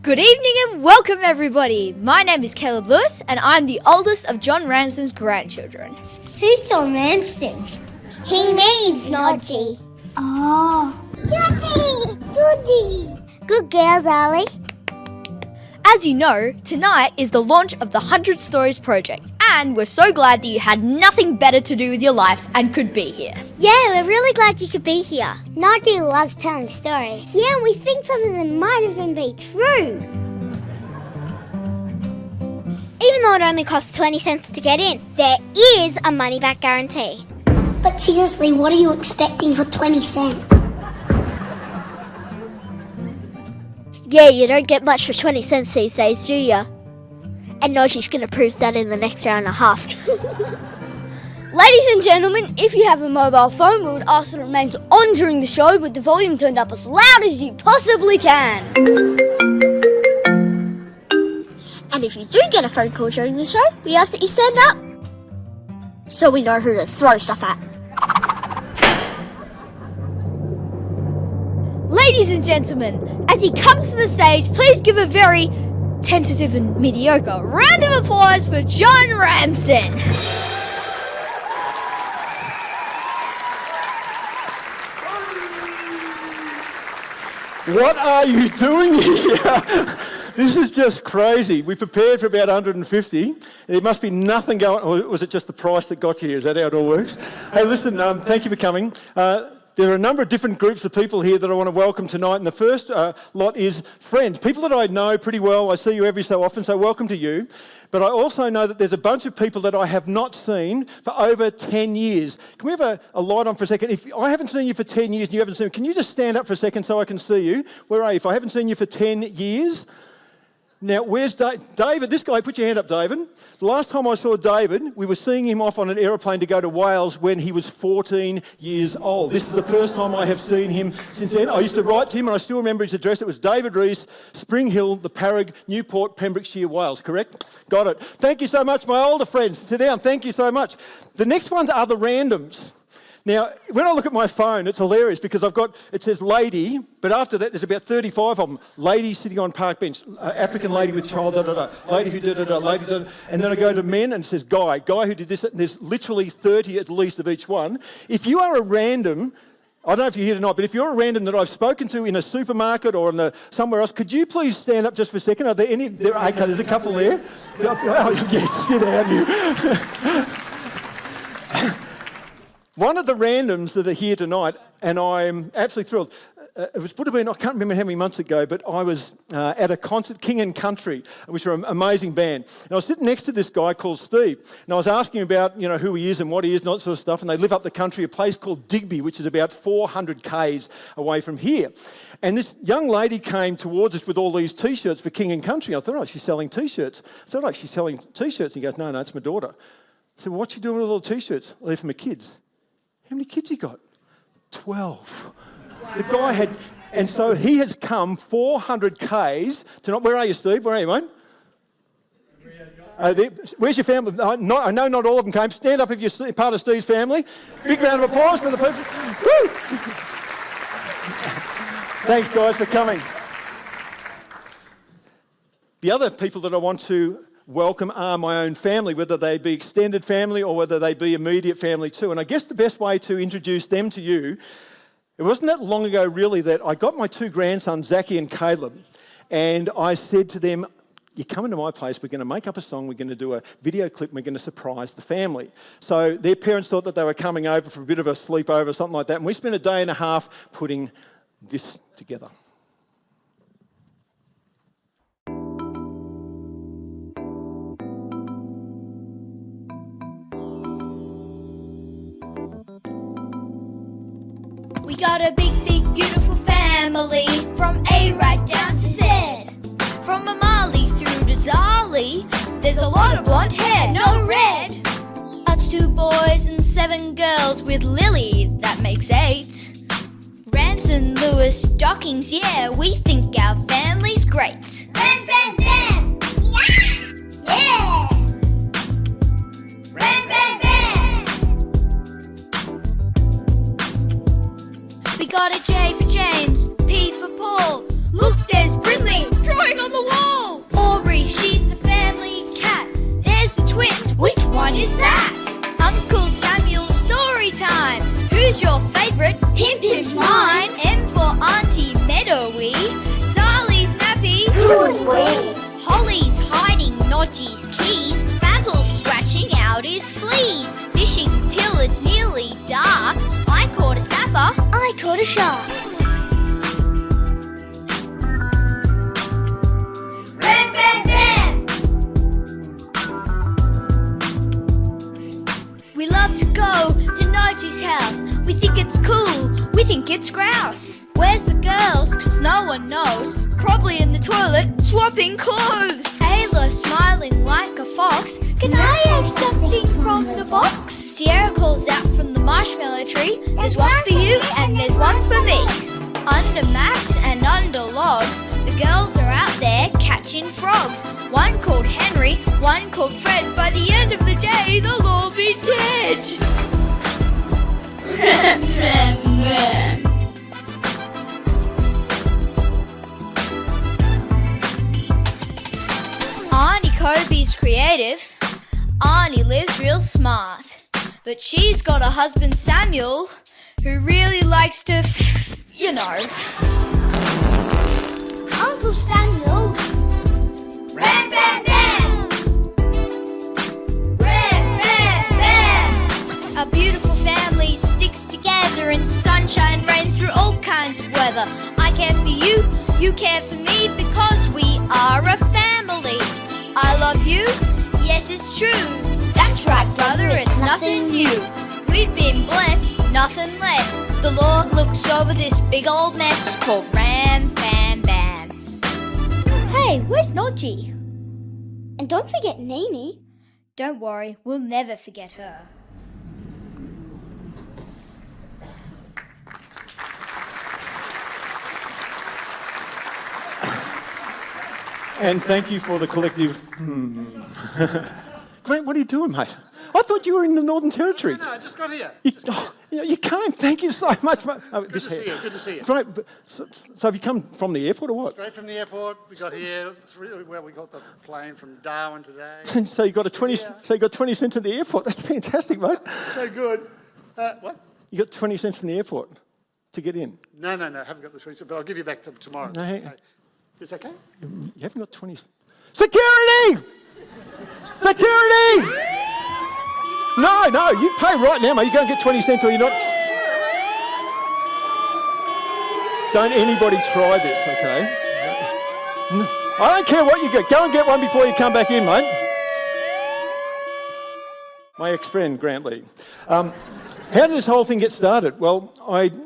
Good evening and welcome everybody. My name is Caleb Lewis and I'm the oldest of John Ramsden's grandchildren. Who's John Ramsden? He means Nodgy. Oh. Goody! Good girls, Ali. As you know, tonight is the launch of the 100 Stories project and we're so glad that you had nothing better to do with your life and could be here. Yeah, we're really glad you could be here. Nodgy loves telling stories. Yeah, and we think some of them might even be true. Even though it only costs 20 cents to get in, there is a money-back guarantee. But seriously, what are you expecting for 20 cents? Yeah, you don't get much for 20 cents these days, do ya? And Nodgy's going to prove that in the next hour and a half. Ladies and gentlemen, if you have a mobile phone, we would ask that it remains on during the show with the volume turned up as loud as you possibly can. And if you do get a phone call during the show, we ask that you stand up so we know who to throw stuff at. Ladies and gentlemen, as he comes to the stage, please give a very tentative and mediocre round of applause for John Ramsden. What are you doing here? This is just crazy. We prepared for about 150. There must be nothing going on. Or was it just the price that got you here? Is that how it all works? Hey, listen, thank you for coming. There are a number of different groups of people here that I want to welcome tonight. And the first lot is friends, people that I know pretty well. I see you every so often, so welcome to you. But I also know that there's a bunch of people that I have not seen for over 10 years. Can we have a light on for a second? If I haven't seen you for 10 years and you haven't seen me, can you just stand up for a second so I can see you? Where are you? If I haven't seen you for 10 years... Now, where's David? This guy, put your hand up, David. The last time I saw David, we were seeing him off on an aeroplane to go to Wales when he was 14 years old. This is the first time I have seen him since then. I used to write to him and I still remember his address. It was David Rees, Spring Hill, the Parag, Newport, Pembrokeshire, Wales, correct? Got it. Thank you so much, my older friends. Sit down. Thank you so much. The next ones are the randoms. Now, when I look at my phone, it's hilarious because it says lady, but after that there's about 35 of them. Lady sitting on park bench, African lady with child, lady who did it, lady did it. And then I go to men and it says guy who did this, and there's literally 30 at least of each one. If you are a random, I don't know if you're here tonight, but if you're a random that I've spoken to in a supermarket or somewhere else, could you please stand up just for a second? Are there any? Okay, there's a couple there. Oh, yes, get out of here. One of the randoms that are here tonight, and I'm absolutely thrilled, it was put to be, I can't remember how many months ago, but I was at a concert, King and Country, which are an amazing band. And I was sitting next to this guy called Steve, and I was asking him about, who he is and what he is and that sort of stuff, and they live up the country, a place called Digby, which is about 400 k's away from here. And this young lady came towards us with all these T-shirts for King and Country. I thought, oh, she's selling T-shirts. I said, oh, she's selling T-shirts. And he goes, no, it's my daughter. I said, well, what's she doing with all the T-shirts? Well, they're for my kids. How many kids he got? 12. Wow. The guy had, and so he has come 400 k's to not. Where are you, Steve? Where are you, mate? Where's your family? I know not all of them came. Stand up if you're part of Steve's family. Big round of applause for the people. Woo! Thanks, guys, for coming. The other people that I want to welcome are my own family, whether they be extended family or whether they be immediate family too. And I guess the best way to introduce them to you, it wasn't that long ago really that I got my two grandsons, Zachy and Caleb, and I said to them, you come into my place, we're going to make up a song, we're going to do a video clip, and we're going to surprise the family. So their parents thought that they were coming over for a bit of a sleepover or something like that, and we spent a day and a half putting this together. We got a big, beautiful family, from A right down to Z. From Amali through to Zali, there's a lot of blonde hair, no red. Us 2 boys and 7 girls with Lily, that makes 8. Ramsden, Lewis, Dockings, yeah, we think our family's great. Ram, bam, bam! Yeah! Ram, bam, bam! We got a J for James, P for Paul. Look, there's Brindley drawing She's the family cat. There's the twins. Which one is that? Uncle Samuel's story time. Who's your favourite? Pimpin's mine. M for Auntie Meadowy. Zarly's nappy. Holly's hiding Nodgy's keys. Basil's scratching out his fleas. Fishing till it's nearly dark. I caught a snapper. I caught a shark. Bam, bam, bam! We love to go to Nodgy's house. We think it's cool. We think it's grouse. Where's the girls? 'Cause no one knows. Probably in the toilet, swapping clothes. Ayla smiling like a fox. Can I have something from the box? Sierra calls out from the marshmallow tree. There's one for you and there's one for me. Under mats and under logs, the girls are out there catching frogs. One called Henry, one called Fred. By the end of the day, they'll all be dead. Arnie Kobe's creative. Arnie lives real smart. But she's got a husband, Samuel, who really likes to, you know. Uncle Samuel. Ram, bam, bam! Ram, bam, bam! A beautiful family sticks together in sunshine, rain, through all kinds of weather. I care for you, you care for me, because we are a family. I love you, yes it's true. That's right, brother, it's nothing new. We've been blessed, nothing less. The Lord looks over this big old mess called Ram, Bam, Bam. Hey, where's Nodgy? And don't forget Nini. Don't worry, we'll never forget her. And thank you for the collective. Grant, what are you doing, mate? I thought you were in the Northern Territory. No, I just got here. You came. Thank you so much, mate. Oh, Good to see you. Good to see you. Great. So have you come from the airport or what? Straight from the airport. We got here. We got the plane from Darwin today. So you got 20. Yeah. So you got 20 cents at the airport. That's fantastic, mate. So good. What? You got 20 cents from the airport to get in. No. Haven't got the 20, but I'll give you back tomorrow. No, Okay. Is that okay? You haven't got 20. Security! Security! No, you pay right now, mate. You go and get 20 cents or you're not. Don't anybody try this, okay? I don't care what you get. Go and get one before you come back in, mate. My ex-friend, Grant Lee. How did this whole thing get started? Well,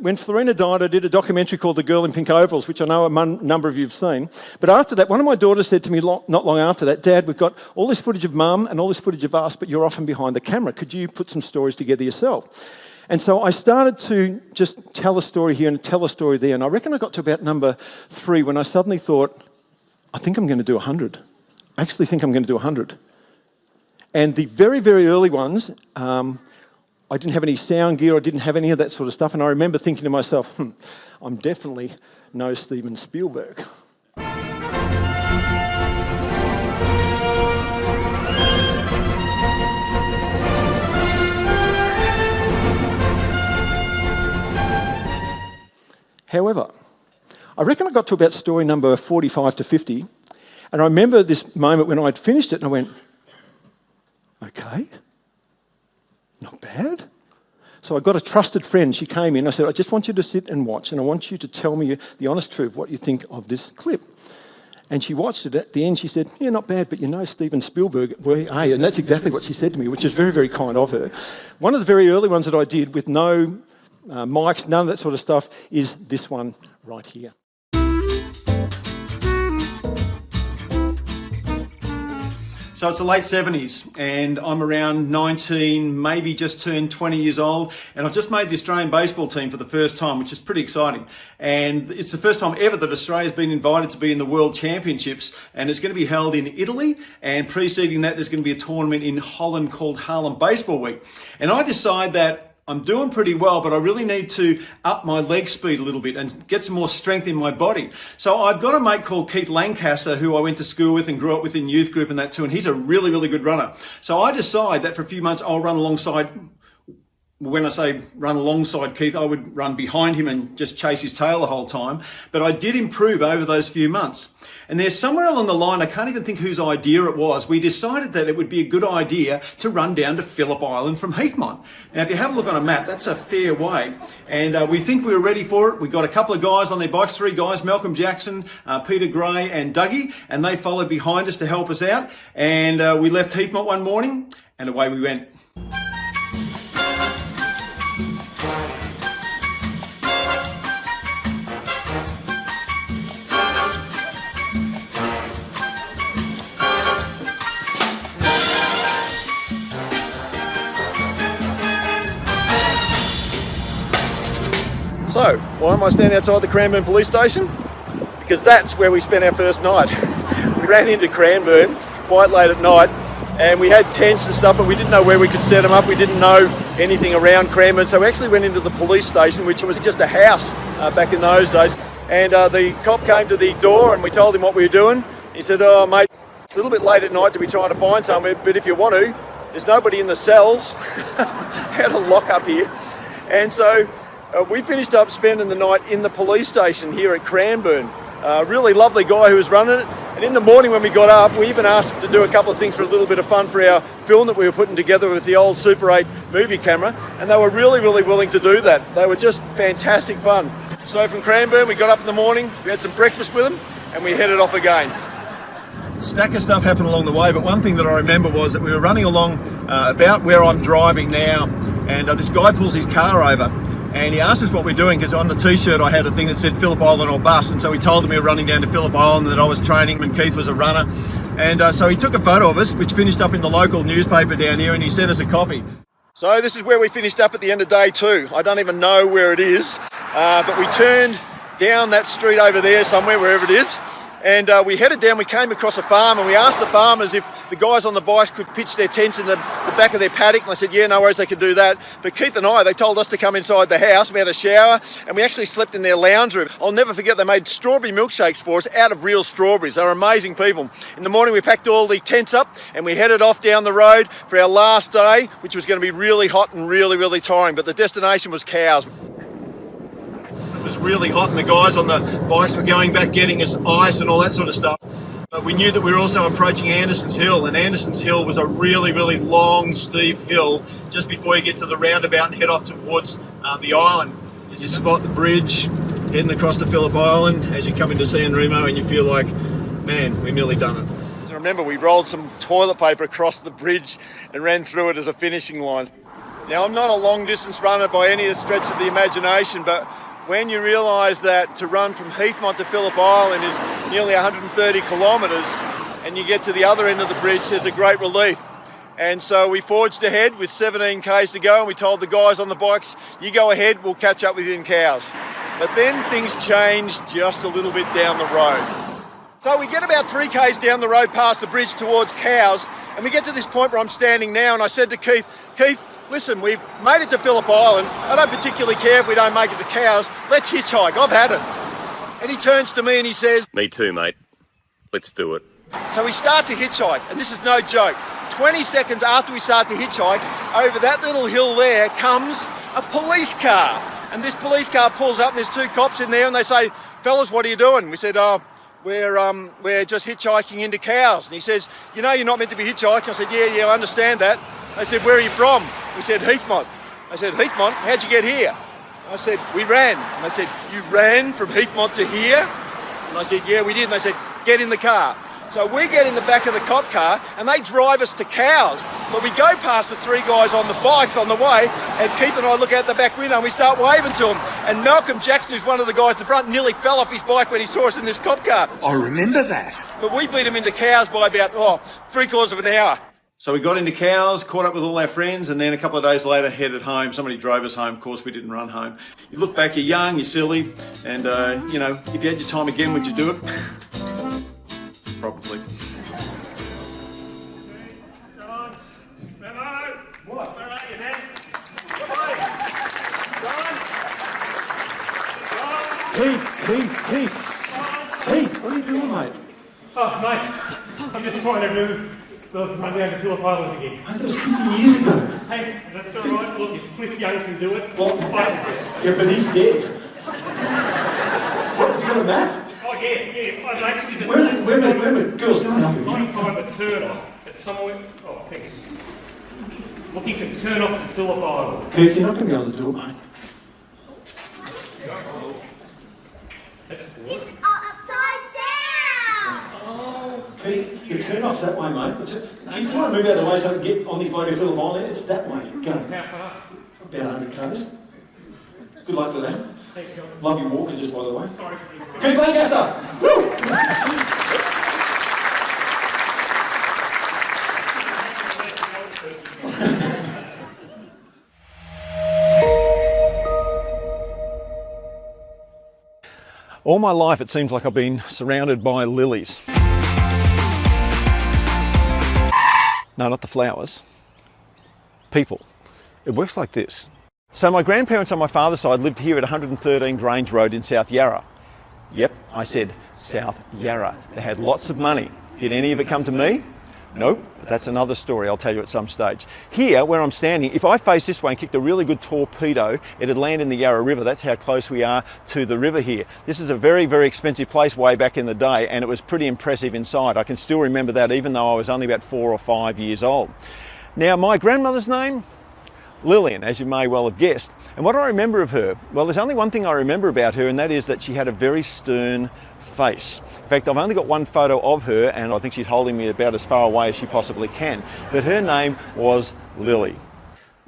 when Florina died, I did a documentary called The Girl in Pink Overalls, which I know a number of you have seen. But after that, one of my daughters said to me not long after that, Dad, we've got all this footage of Mum and all this footage of us, but you're often behind the camera. Could you put some stories together yourself? And so I started to just tell a story here and tell a story there. And I reckon I got to about number 3 when I suddenly thought, I think I'm going to do 100. I actually think I'm going to do 100. And the very, very early ones, I didn't have any sound gear, I didn't have any of that sort of stuff, and I remember thinking to myself, I'm definitely no Steven Spielberg. However, I reckon I got to about story number 45 to 50, and I remember this moment when I'd finished it and I went, okay. Not bad. So I got a trusted friend. She came in. I said, I just want you to sit and watch, and I want you to tell me the honest truth, what you think of this clip. And she watched it. At the end, she said, yeah, not bad, but you know Steven Spielberg, hey, and that's exactly what she said to me, which is very, very kind of her. One of the very early ones that I did with no mics, none of that sort of stuff, is this one right here. So it's the late 70s and I'm around 19, maybe just turned 20 years old, and I've just made the Australian baseball team for the first time, which is pretty exciting. And it's the first time ever that Australia's been invited to be in the World Championships, and it's going to be held in Italy, and preceding that there's going to be a tournament in Holland called Harlem Baseball Week. And I decide that I'm doing pretty well, but I really need to up my leg speed a little bit and get some more strength in my body. So I've got a mate called Keith Lancaster who I went to school with and grew up with in youth group and that too, and he's a really, really good runner. So I decide that for a few months I'll run alongside. When I say run alongside Keith, I would run behind him and just chase his tail the whole time. But I did improve over those few months. And there's somewhere along the line, I can't even think whose idea it was, we decided that it would be a good idea to run down to Phillip Island from Heathmont. Now, if you have a look on a map, that's a fair way. And we think we were ready for it. We got a couple of guys on their bikes, 3 guys, Malcolm Jackson, Peter Gray and Dougie, and they followed behind us to help us out. And we left Heathmont one morning and away we went. So, why am I standing outside the Cranbourne police station? Because that's where we spent our first night. We ran into Cranbourne quite late at night and we had tents and stuff, but we didn't know where we could set them up. We didn't know anything around Cranbourne, so we actually went into the police station, which was just a house back in those days. And the cop came to the door and we told him what we were doing. He said, "Oh mate, it's a little bit late at night to be trying to find somewhere, but if you want to, there's nobody in the cells." Had a lock up here. And so we finished up spending the night in the police station here at Cranbourne. A really lovely guy who was running it. And in the morning when we got up, we even asked him to do a couple of things for a little bit of fun for our film that we were putting together with the old Super 8 movie camera. And they were really, really willing to do that. They were just fantastic fun. So from Cranbourne, we got up in the morning, we had some breakfast with them, and we headed off again. Stack of stuff happened along the way, but one thing that I remember was that we were running along about where I'm driving now, and this guy pulls his car over. And he asked us what we're doing, because on the t-shirt I had a thing that said Phillip Island or bust, and so he told them we were running down to Phillip Island and that I was training and Keith was a runner. And so he took a photo of us, which finished up in the local newspaper down here, and he sent us a copy. So this is where we finished up at the end of day 2. I don't even know where it is, but we turned down that street over there somewhere, wherever it is, and we headed down. We came across a farm and we asked the farmers if the guys on the bikes could pitch their tents in the back of their paddock, and they said, yeah, no worries, they could do that. But Keith and I, they told us to come inside the house. We had a shower and we actually slept in their lounge room. I'll never forget, they made strawberry milkshakes for us out of real strawberries. They were amazing people. In the morning we packed all the tents up and we headed off down the road for our last day, which was going to be really hot and really, really tiring, but the destination was Cows. It was really hot and the guys on the bikes were going back getting us ice and all that sort of stuff. But we knew that we were also approaching Anderson's Hill, and Anderson's Hill was a really, really long, steep hill just before you get to the roundabout and head off towards the island. As you spot the bridge heading across to Phillip Island, as you come into San Remo, and you feel like, man, we've nearly done it. So remember, we rolled some toilet paper across the bridge and ran through it as a finishing line. Now, I'm not a long distance runner by any stretch of the imagination, but when you realise that to run from Heathmont to Phillip Island is nearly 130 kilometres and you get to the other end of the bridge, there's a great relief. And so we forged ahead with 17 k's to go, and we told the guys on the bikes, you go ahead, we'll catch up with you in Cows. But then things changed just a little bit down the road. So we get about 3 k's down the road past the bridge towards Cows, and we get to this point where I'm standing now, and I said to Keith, listen, we've made it to Phillip Island. I don't particularly care if we don't make it to Cows. Let's hitchhike. I've had it. And he turns to me and he says, me too, mate. Let's do it. So we start to hitchhike, and this is no joke. 20 seconds after we start to hitchhike, over that little hill there comes a police car. And this police car pulls up and there's 2 cops in there and they say, fellas, what are you doing? We said, we're just hitchhiking into Cows. And he says, you know, you're not meant to be hitchhiking. I said, yeah, I understand that. They said, where are you from? We said, Heathmont. I said, Heathmont? How'd you get here? I said, we ran. And they said, you ran from Heathmont to here? And I said, yeah, we did. And they said, get in the car. So we get in the back of the cop car and they drive us to Cows. But we go past the 3 guys on the bikes on the way, and Keith and I look out the back window and we start waving to them. And Malcolm Jackson, who's one of the guys at the front, nearly fell off his bike when he saw us in this cop car. I remember that. But we beat him into Cows by about 3/4 of an hour. So we got into Cows, caught up with all our friends, and then a couple of days later headed home. Somebody drove us home. Of course, we didn't run home. You look back, you're young, you're silly, and, you know, if you had your time again, would you do it? Probably. John, Memo, what? Where are you, man? Heath, what are you doing, mate? Oh, mate, I'm just trying to do the run down to Phillip Island again. Mate, that was 50 years ago. Hey, that's all right. Look, if Cliff Young can do it, Well, I can do it. yeah, but he's dead. What, you got a map? Oh, yeah, I've actually been... Where girls going up trying again? to find the turn off at somewhere... Oh, thanks. Looking to turn off to Phillip Island. Keith, you're not going to be able to do it, mate. It's upside down! Keith, you turn off that way, mate. Keith, you want to move out of the way so I can get on the way to Phillip Island? It's that way. Go. How far? About 100 k's. Good luck with that. Thank you. Love your walking, just by the way. Sorry for the... Keith Lancaster! Woo! All my life it seems like I've been surrounded by lilies. No, not the flowers. People. It works like this. So my grandparents on my father's side lived here at 113 Grange Road in South Yarra. Yep, I said South Yarra. They had lots of money. Did any of it come to me? Nope, but that's another story I'll tell you at some stage. Here, where I'm standing, if I faced this way and kicked a really good torpedo, it'd land in the Yarra River. That's how close we are to the river here. This is a very, very expensive place way back in the day, and it was pretty impressive inside. I can still remember that even though I was only about 4 or 5 years old. Now, my grandmother's name? Lillian, as you may well have guessed. And what do I remember of her? Well, there's only one thing I remember about her, and that is that she had a very stern face. In fact, I've only got one photo of her, and I think she's holding me about as far away as she possibly can. But her name was Lily.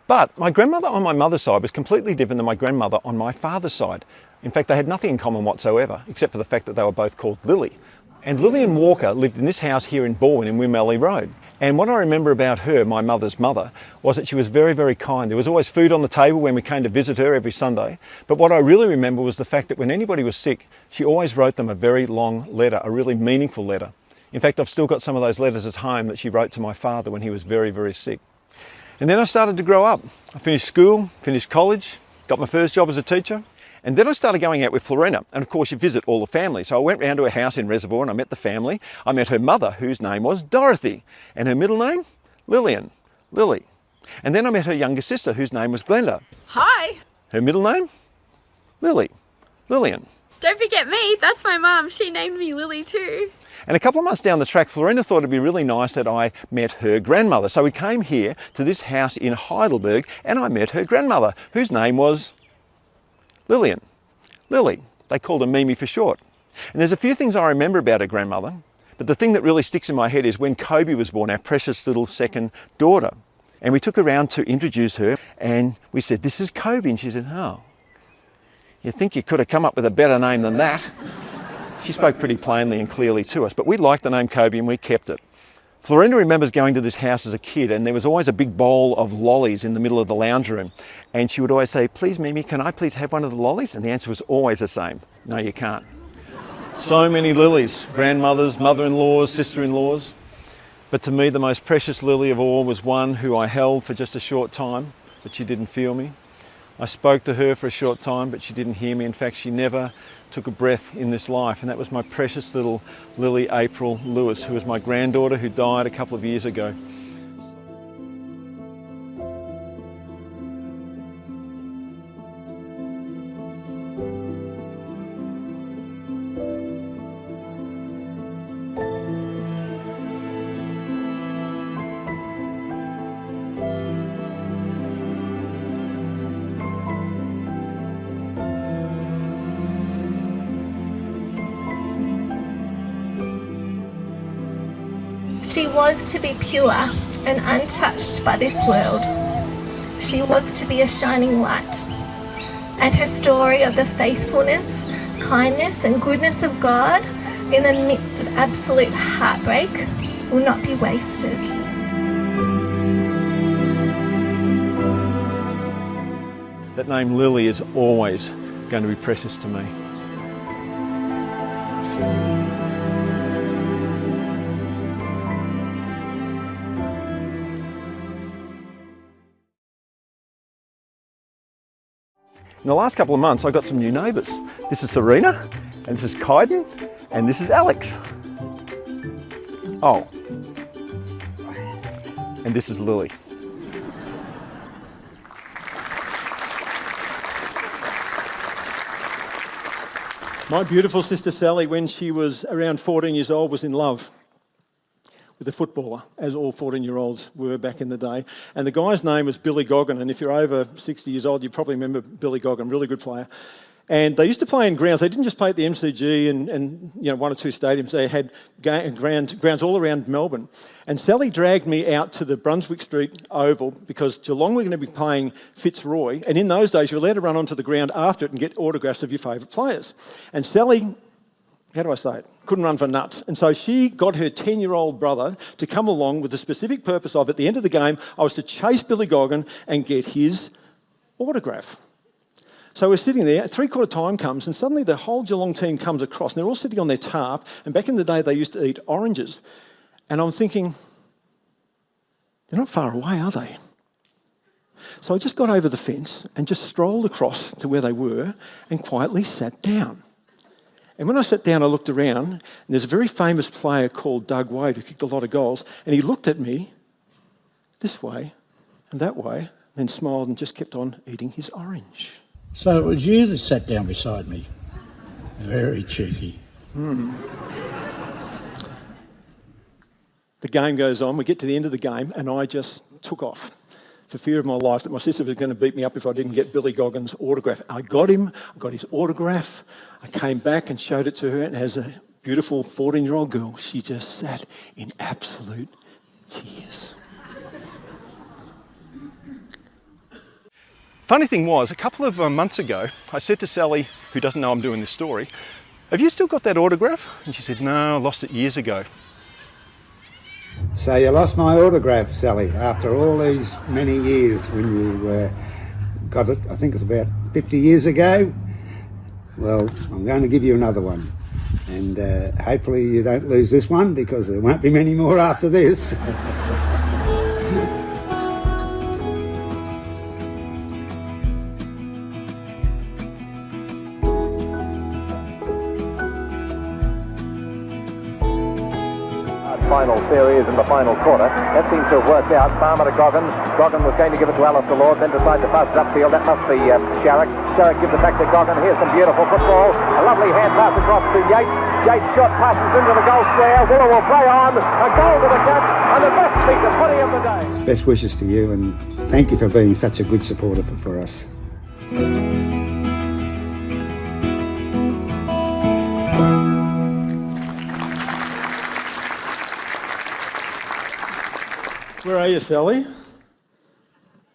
But my grandmother on my mother's side was completely different than my grandmother on my father's side. In fact, they had nothing in common whatsoever, except for the fact that they were both called Lily. And Lillian Walker lived in this house here in Balwyn in Wimeley Road. And what I remember about her, my mother's mother, was that she was very, very kind. There was always food on the table when we came to visit her every Sunday. But what I really remember was the fact that when anybody was sick, she always wrote them a very long letter, a really meaningful letter. In fact, I've still got some of those letters at home that she wrote to my father when he was very, very sick. And then I started to grow up. I finished school, finished college, got my first job as a teacher. And then I started going out with Florina, and of course you visit all the families. So I went round to her house in Reservoir and I met the family. I met her mother, whose name was Dorothy, and her middle name, Lillian, Lily. And then I met her younger sister, whose name was Glenda. Hi. Her middle name, Lily, Lillian. Don't forget me, that's my mum. She named me Lily too. And a couple of months down the track, Florina thought it'd be really nice that I met her grandmother. So we came here to this house in Heidelberg and I met her grandmother, whose name was Lillian, Lily. They called her Mimi for short. And there's a few things I remember about her grandmother, but the thing that really sticks in my head is when Kobe was born, our precious little second daughter. And we took her around to introduce her and we said, "This is Kobe." And she said, "Oh, you'd think you could have come up with a better name than that." She spoke pretty plainly and clearly to us, but we liked the name Kobe and we kept it. Florinda remembers going to this house as a kid and there was always a big bowl of lollies in the middle of the lounge room. And she would always say, "Please, Mimi, can I please have one of the lollies?" And the answer was always the same: "No, you can't." So many lilies, grandmothers, mother-in-laws, sister-in-laws. But to me, the most precious lily of all was one who I held for just a short time, but she didn't feel me. I spoke to her for a short time, but she didn't hear me. In fact, she never took a breath in this life, and that was my precious little Lily April Lewis, who was my granddaughter who died a couple of years ago. She was to be pure and untouched by this world. She was to be a shining light. And her story of the faithfulness, kindness and goodness of God in the midst of absolute heartbreak will not be wasted. That name Lily is always going to be precious to me. In the last couple of months, I got some new neighbours. This is Serena, and this is Kaiden, and this is Alex. Oh, and this is Lily. My beautiful sister Sally, when she was around 14 years old, was in love with a footballer, as all 14-year-olds were back in the day. And the guy's name was Billy Goggin, and if you're over 60 years old, you probably remember Billy Goggin, really good player. And they used to play in grounds. They didn't just play at the MCG and one or two stadiums. They had grounds all around Melbourne. And Sally dragged me out to the Brunswick Street Oval because Geelong were going to be playing Fitzroy. And in those days, you were allowed to run onto the ground after it and get autographs of your favourite players. And Sally, how do I say it, couldn't run for nuts. And so she got her 10-year-old brother to come along with the specific purpose of, at the end of the game, I was to chase Billy Goggin and get his autograph. So we're sitting there, three-quarter time comes, and suddenly the whole Geelong team comes across, and they're all sitting on their tarp, and back in the day they used to eat oranges. And I'm thinking, they're not far away, are they? So I just got over the fence and just strolled across to where they were and quietly sat down. And when I sat down, I looked around, and there's a very famous player called Doug Wade who kicked a lot of goals, and he looked at me this way and that way, then smiled and just kept on eating his orange. So it was you that sat down beside me. Very cheeky. The game goes on. We get to the end of the game, and I just took off for fear of my life that my sister was going to beat me up if I didn't get Billy Goggin's autograph. I got him. I got his autograph. I came back and showed it to her, and as a beautiful 14-year-old girl, she just sat in absolute tears. Funny thing was, a couple of months ago, I said to Sally, who doesn't know I'm doing this story, have you still got that autograph? And she said, no, I lost it years ago. So you lost my autograph, Sally, after all these many years when you got it, I think it's about 50 years ago. Well, I'm going to give you another one. And hopefully you don't lose this one because there won't be many more after this. Final series in the final quarter. That seems to have worked out. Farmer to Goggin. Goggin was going to give it to Alistair Lord, then decided to pass it upfield. That must be Sharrock. Sharrock gives it back to Goggin. Here's some beautiful football. A lovely hand pass across to Yates. Yates shot passes into the goal square. Willer will play on. A goal to the catch. And the best piece of footy of the day. Best wishes to you, and thank you for being such a good supporter for us. Where are you, Sally?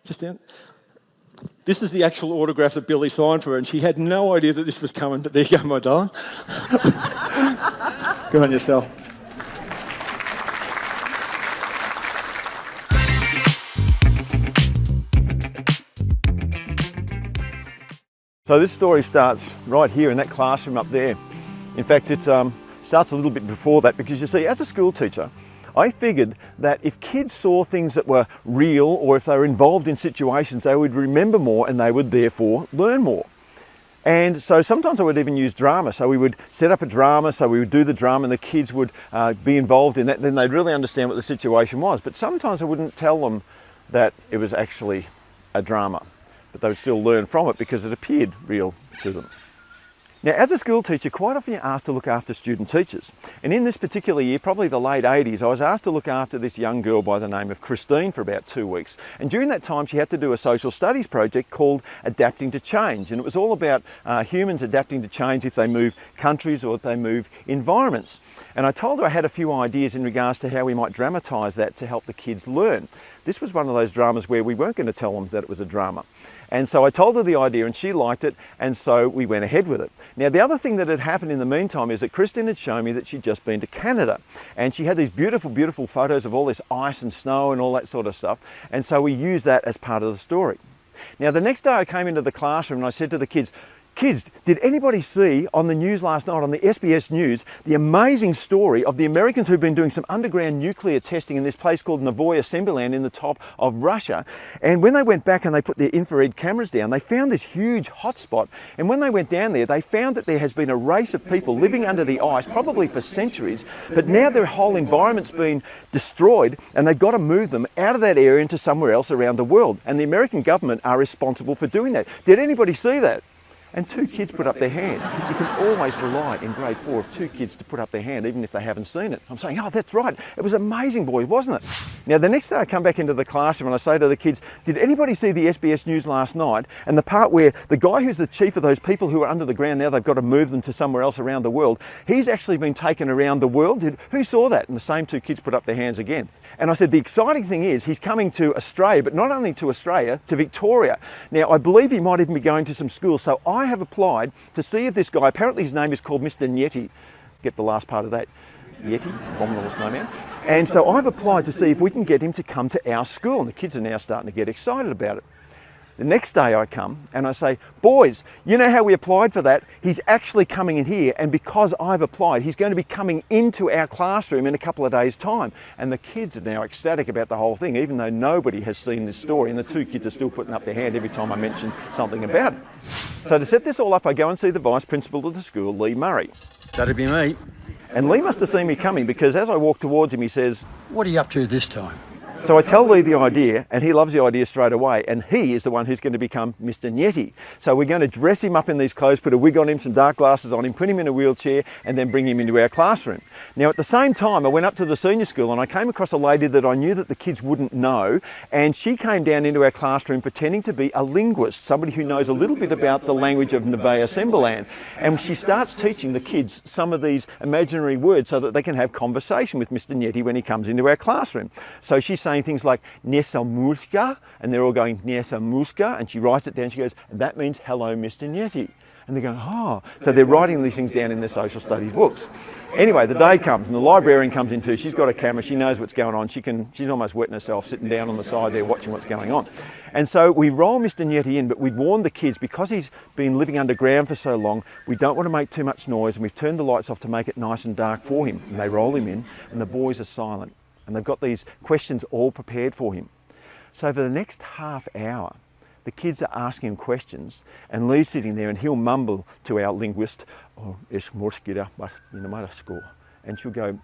Just down. This is the actual autograph that Billy signed for her, and she had no idea that this was coming, but there you go, my darling. Good on yourself. So this story starts right here in that classroom up there. In fact, it starts a little bit before that, because you see, as a school teacher, I figured that if kids saw things that were real, or if they were involved in situations, they would remember more and they would therefore learn more. And so sometimes I would even use drama. So we would set up a drama, so we would do the drama and the kids would be involved in that, then they'd really understand what the situation was. But sometimes I wouldn't tell them that it was actually a drama, but they would still learn from it because it appeared real to them. Now, as a school teacher, quite often you're asked to look after student teachers. And in this particular year, probably the late 80s, I was asked to look after this young girl by the name of Christine for about 2 weeks. And during that time, she had to do a social studies project called Adapting to Change. And it was all about humans adapting to change if they move countries or if they move environments. And I told her I had a few ideas in regards to how we might dramatise that to help the kids learn. This was one of those dramas where we weren't going to tell them that it was a drama. And so I told her the idea and she liked it, and so we went ahead with it. Now, the other thing that had happened in the meantime is that Christine had shown me that she'd just been to Canada, and she had these beautiful, beautiful photos of all this ice and snow and all that sort of stuff, and so we used that as part of the story. Now, the next day I came into the classroom and I said to the kids, Kids, did anybody see on the news last night, on the SBS News, the amazing story of the Americans who've been doing some underground nuclear testing in this place called Novaya Semberland in the top of Russia? And when they went back and they put their infrared cameras down, they found this huge hotspot. And when they went down there, they found that there has been a race of people living under the ice, probably for centuries, but now their whole environment's been destroyed and they've got to move them out of that area into somewhere else around the world. And the American government are responsible for doing that. Did anybody see that? And 2 kids put up their hand. You can always rely in grade 4 of 2 kids to put up their hand, even if they haven't seen it. I'm saying, oh, that's right. It was amazing, boys, wasn't it? Now, the next day I come back into the classroom and I say to the kids, did anybody see the SBS News last night? And the part where the guy who's the chief of those people who are under the ground now, they've got to move them to somewhere else around the world, he's actually been taken around the world. Who saw that? And the same 2 kids put up their hands again. And I said, the exciting thing is he's coming to Australia, but not only to Australia, to Victoria. Now, I believe he might even be going to some schools. So I have applied to see if this guy, apparently his name is called Mr. Yeti. Get the last part of that. Yeti, abominable snowman. And so I've applied to see if we can get him to come to our school. And the kids are now starting to get excited about it. The next day I come and I say, boys, you know how we applied for that? He's actually coming in here, and because I've applied, he's going to be coming into our classroom in a couple of days' time. And the kids are now ecstatic about the whole thing, even though nobody has seen this story, and the 2 kids are still putting up their hand every time I mention something about it. So to set this all up, I go and see the Vice Principal of the school, Lee Murray. That'd be me. And Lee must have seen me coming, because as I walk towards him, he says, "What are you up to this time?" So I tell Lee the idea, and he loves the idea straight away, and he is the one who's going to become Mr. Yeti. So we're going to dress him up in these clothes, put a wig on him, some dark glasses on him, put him in a wheelchair, and then bring him into our classroom. Now, at the same time, I went up to the senior school and I came across a lady that I knew that the kids wouldn't know, and she came down into our classroom pretending to be a linguist, somebody who knows a little bit about the language of Novaya Semberland. And she starts teaching the kids some of these imaginary words so that they can have conversation with Mr. Yeti when he comes into our classroom. So she's saying things like Nesamuska, and they're all going Nesamuska, and she writes it down. She goes, that means hello, Mr. Yeti. And they're going, oh. So they're writing these things down in their social studies books. Anyway, the day comes and the librarian comes in too. She's got a camera. She knows what's going on. She's almost wetting herself sitting down on the side there watching what's going on. And so we roll Mr. Yeti in, but we'd warned the kids, because he's been living underground for so long, we don't want to make too much noise, and we've turned the lights off to make it nice and dark for him. And they roll him in, and the boys are silent. And they've got these questions all prepared for him. So for the next half hour, the kids are asking him questions, and Lee's sitting there and he'll mumble to our linguist, oh, and she'll go,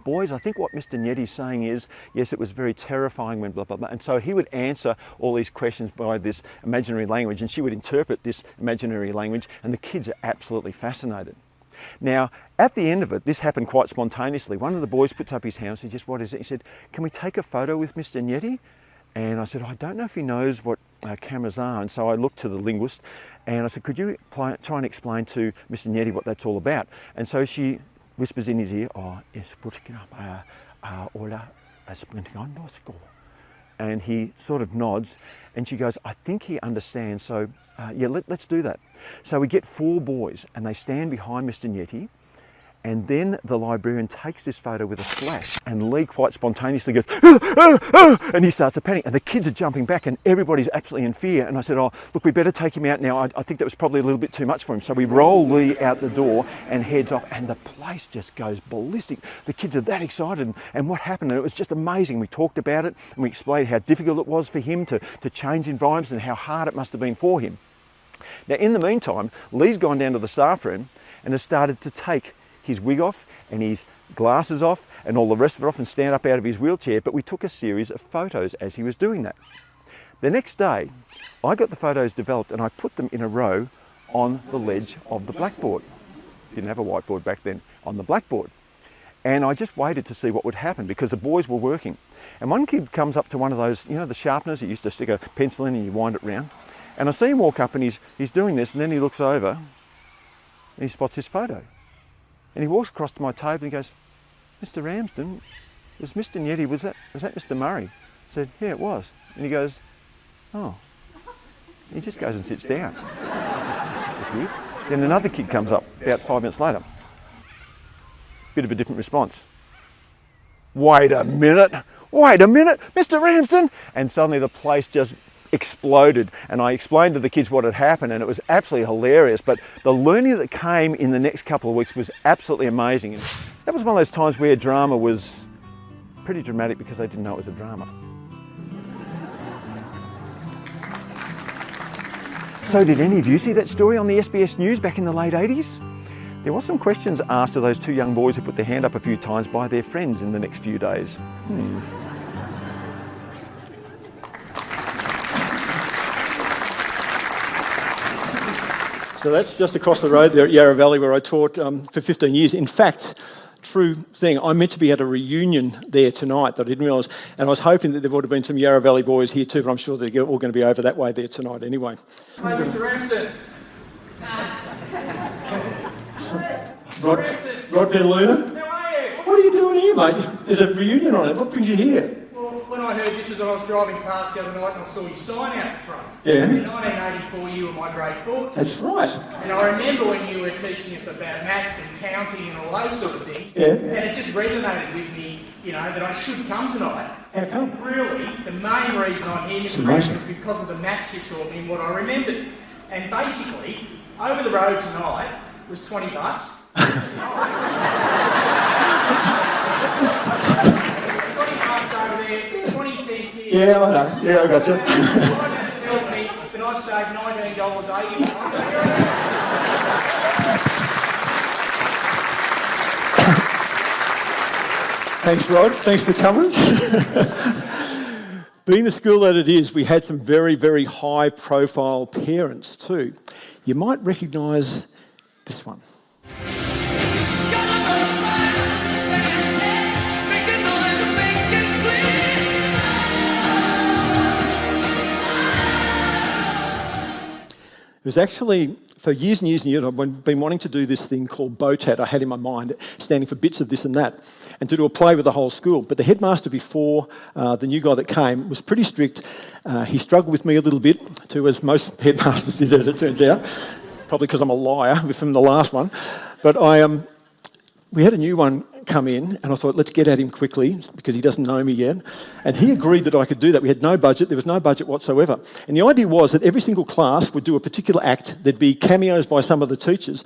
boys, I think what Mr. Yeti's saying is, yes, it was very terrifying when blah, blah, blah. And so he would answer all these questions by this imaginary language, and she would interpret this imaginary language, and the kids are absolutely fascinated. Now, at the end of it, this happened quite spontaneously. One of the boys puts up his hand and said, just what is it? He said, can we take a photo with Mr. Yeti? And I said, I don't know if he knows what cameras are. And so I looked to the linguist and I said, could you try and explain to Mr. Yeti what that's all about? And so she whispers in his ear, and he sort of nods, and she goes, I think he understands, so yeah, let's do that. So we get 4 boys and they stand behind Mr. Yeti, and then the librarian takes this photo with a flash, and Lee quite spontaneously goes, and he starts to panic, and the kids are jumping back and everybody's absolutely in fear. And I said, oh, look, we better take him out now. I think that was probably a little bit too much for him. So we roll Lee out the door and heads off, and the place just goes ballistic. The kids are that excited, and what happened, and it was just amazing. We talked about it and we explained how difficult it was for him to change environments and how hard it must have been for him. Now, in the meantime, Lee's gone down to the staff room and has started to take his wig off and his glasses off and all the rest of it off and stand up out of his wheelchair, but we took a series of photos as he was doing that. The next day, I got the photos developed and I put them in a row on the ledge of the blackboard. Didn't have a whiteboard back then, on the blackboard. And I just waited to see what would happen because the boys were working. And one kid comes up to one of those, you know, the sharpeners that used to stick a pencil in and you wind it round. And I see him walk up and he's doing this, and then he looks over and he spots his photo. And he walks across to my table and he goes, Mr. Ramsden, was Mr. Yeti, was that Mr. Murray? I said, yeah, it was. And he goes, oh. He just goes and sits down. That's weird. Then another kid comes up about 5 minutes later. Bit of a different response. Wait a minute, Mr. Ramsden. And suddenly the place just exploded, and I explained to the kids what had happened, and it was absolutely hilarious. But the learning that came in the next couple of weeks was absolutely amazing. And that was one of those times where drama was pretty dramatic because they didn't know it was a drama. So did any of you see that story on the SBS News back in the late 80s? There were some questions asked to those two young boys who put their hand up a few times by their friends in the next few days. So that's just across the road there at Yarra Valley where I taught for 15 years. In fact, true thing, I'm meant to be at a reunion there tonight that I didn't realise, and I was hoping that there would have been some Yarra Valley boys here too, but I'm sure they're all going to be over that way there tonight anyway. Hi, Mr. Ramsden. Rod Luna? How are you? What are you doing here, mate? There's a reunion on it. What brings you here? Well, when I heard this was when I was driving past the other night and I saw your sign out the front. Yeah. In 1984 you were my grade 4 teacher. That's right. And I remember when you were teaching us about maths and counting and all those sort of things. Yeah. And it just resonated with me, you know, that I should come tonight. How come? Really, the main reason I'm here, Mr. Ramsden, is because of the maths you taught me and what I remembered. And basically, over the road tonight was $20. 20 bucks over there, 20 cents here. Yeah, I know. Yeah, I got you. That tells me that I've saved $19.80. Thanks, Rod. Thanks for coming. Being the school that it is, we had some very, very high-profile parents too. You might recognise this one. It was actually, for years and years and years, I've been wanting to do this thing called BOTAT I had in my mind, standing for bits of this and that, and to do a play with the whole school. But the headmaster before, the new guy that came, was pretty strict. He struggled with me a little bit, too, as most headmasters did, as it turns out. Probably because I'm a liar from the last one. But we had a new one come in, and I thought, let's get at him quickly, because he doesn't know me yet. And he agreed that I could do that. We had no budget. There was no budget whatsoever. And the idea was that every single class would do a particular act. There'd be cameos by some of the teachers.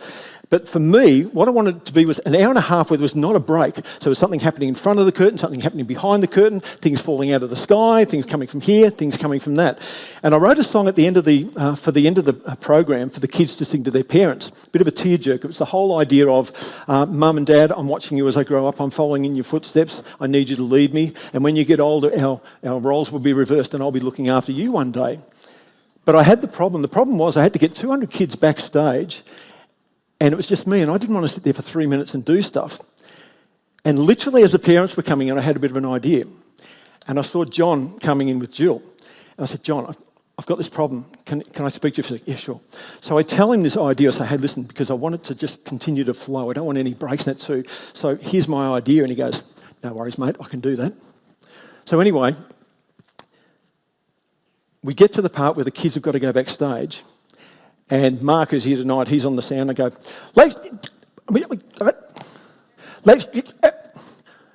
But for me, what I wanted it to be was an hour and a half where there was not a break. So there was something happening in front of the curtain, something happening behind the curtain, things falling out of the sky, things coming from here, things coming from that. And I wrote a song at the end of for the end of the program for the kids to sing to their parents. A bit of a tearjerker. It was the whole idea of, Mum and Dad, I'm watching you as I grow up. I'm following in your footsteps. I need you to lead me. And when you get older, our roles will be reversed and I'll be looking after you one day. But I had the problem. The problem was I had to get 200 kids backstage, and it was just me, and I didn't want to sit there for 3 minutes and do stuff. And literally as the parents were coming in, I had a bit of an idea. And I saw John coming in with Jill. And I said, John, I've got this problem. Can I speak to you for a second? Yeah, sure. So I tell him this idea. I say, hey, listen, because I want it to just continue to flow. I don't want any breaks in it too. So here's my idea. And he goes, no worries, mate, I can do that. So anyway, we get to the part where the kids have got to go backstage. And Mark, who's here tonight, he's on the sound. I go, there's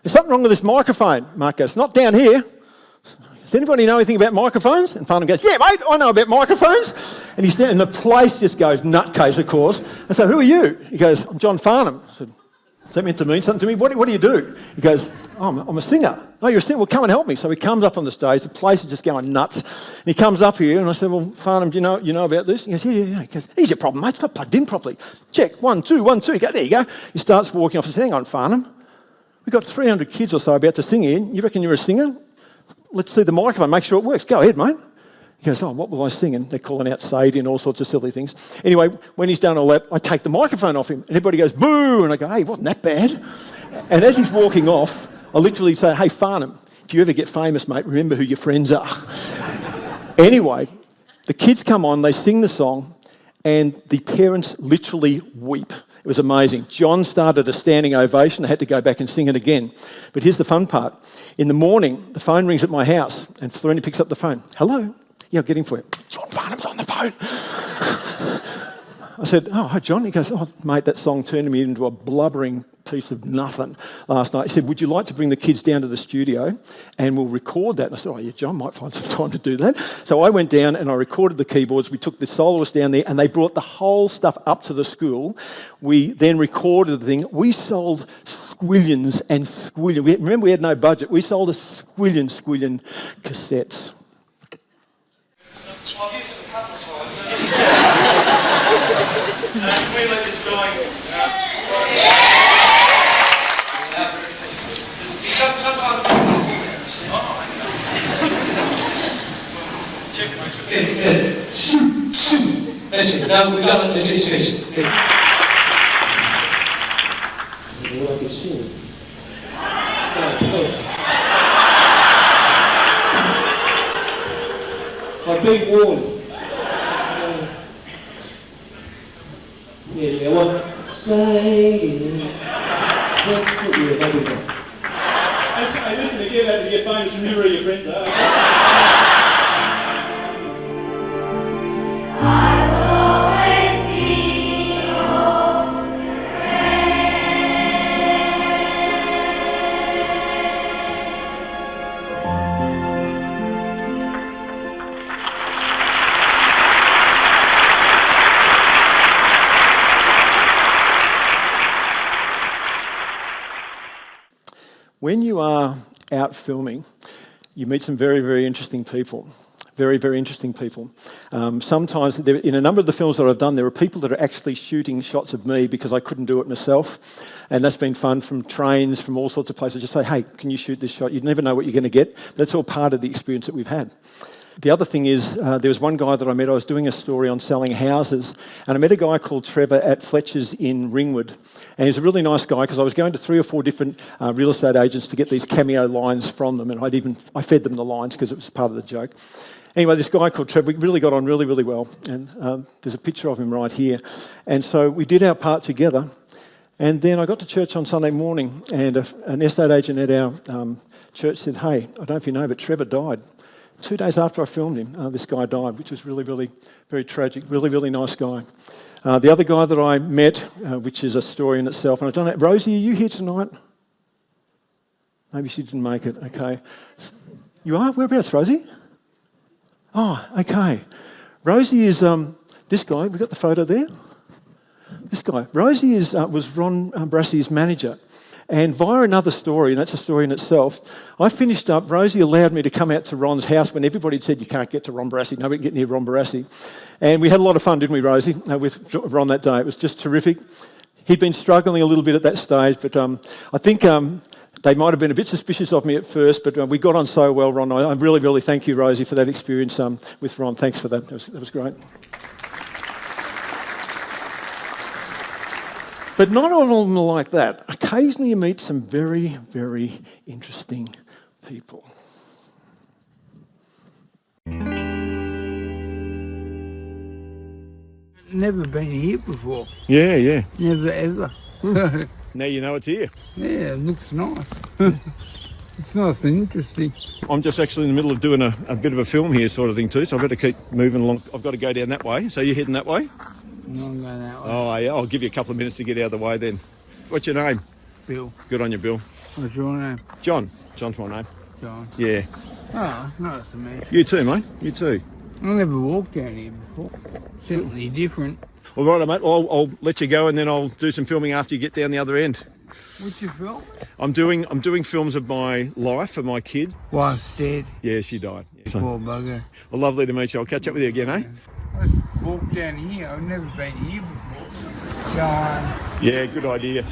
something wrong with this microphone. Mark goes, not down here. Does anybody know anything about microphones? And Farnham goes, yeah, mate, I know about microphones. And he's there, and the place just goes nutcase, of course. I say, who are you? He goes, I'm John Farnham. I said, is that meant to mean something to me? What do you do? He goes, oh, I'm a singer. Oh, you're a singer? Well, come and help me. So he comes up on the stage. The place is just going nuts. And he comes up here, and I said, well, Farnham, do you know about this? He goes, yeah. He goes, here's your problem, mate. It's not plugged in properly. Check, 1, 2, 1, 2. There you go. He starts walking off and says, hang on, Farnham. We've got 300 kids or so about to sing here. You reckon you're a singer? Let's see the microphone, make sure it works. Go ahead, mate. He goes, oh, what will I sing? And they're calling out Sadie and all sorts of silly things. Anyway, when he's done all that, I take the microphone off him. And everybody goes, boo! And I go, hey, wasn't that bad? And as he's walking off, I literally say, hey, Farnham, if you ever get famous, mate, remember who your friends are. Anyway, the kids come on, they sing the song, and the parents literally weep. It was amazing. John started a standing ovation. I had to go back and sing it again. But here's the fun part. In the morning, the phone rings at my house, and Florini picks up the phone. Hello? Yeah, I'll get him for you. John Farnham's on the phone. I said, oh, hi, John. He goes, oh, mate, that song turned me into a blubbering piece of nothing last night. He said, would you like to bring the kids down to the studio and we'll record that? And I said, oh, yeah, John might find some time to do that. So I went down and I recorded the keyboards. We took the soloist down there and they brought the whole stuff up to the school. We then recorded the thing. We sold squillions and squillions. Remember, we had no budget. We sold a squillion cassettes. I've used it a couple of times. Can we let this guy... sometimes... Check it. That's it. No, we got it. It's... Like a sword. I've been warned. Yeah, one. Say Hey, listen, to get out to your famous remember your friends are. When you are out filming, you meet some very, very interesting people. Very, very interesting people. Sometimes, in a number of the films that I've done, there are people that are actually shooting shots of me because I couldn't do it myself. And that's been fun, from trains, from all sorts of places. Just say, hey, can you shoot this shot? You never know what you're going to get. That's all part of the experience that we've had. The other thing is, there was one guy that I met. I was doing a story on selling houses, and I met a guy called Trevor at Fletcher's in Ringwood. And he's a really nice guy, because I was going to 3 or 4 different real estate agents to get these cameo lines from them, and I fed them the lines because it was part of the joke. Anyway, this guy called Trevor, we really got on really, really well, and there's a picture of him right here. And so we did our part together, and then I got to church on Sunday morning, and an estate agent at our church said, hey, I don't know if you know, but Trevor died. 2 days after I filmed him, this guy died, which was really, really very tragic. Really, really nice guy. The other guy that I met, which is a story in itself, and I don't know, Rosie, are you here tonight? Maybe she didn't make it. Okay. You are? Whereabouts, Rosie? Oh, okay. Rosie is this guy. We got the photo there. This guy. Rosie was Ron Brassey's manager. And via another story, and that's a story in itself, I finished up, Rosie allowed me to come out to Ron's house when everybody had said you can't get to Ron Brassey, nobody can get near Ron Brassey. And we had a lot of fun, didn't we, Rosie, with Ron that day. It was just terrific. He'd been struggling a little bit at that stage, but I think they might have been a bit suspicious of me at first, but we got on so well, Ron. I really, really thank you, Rosie, for that experience with Ron. Thanks for that. That was great. But not all of them are like that. Occasionally you meet some very, very interesting people. Never been here before. Yeah. Never ever. Now you know it's here. Yeah, it looks nice. It's nice and interesting. I'm just actually in the middle of doing a bit of a film here sort of thing too, so I better keep moving along. I've got to go down that way. So you're heading that way? No, I'm going that way. Oh, yeah. I'll give you a couple of minutes to get out of the way then. What's your name? Bill. Good on you, Bill. What's your name? John. John's my name. John. Yeah. Oh, nice to meet You too, mate. You too. I never walked down here before. Certainly different. All right, mate. I'll let you go, and then I'll do some filming after you get down the other end. What's your film? I'm doing films of my life for my kids. Wife's dead. Yeah, she died. So, Poor bugger. well, lovely to meet you. I'll catch up with you again, eh? I just walked down here. I've never been here before. John. Yeah, good idea.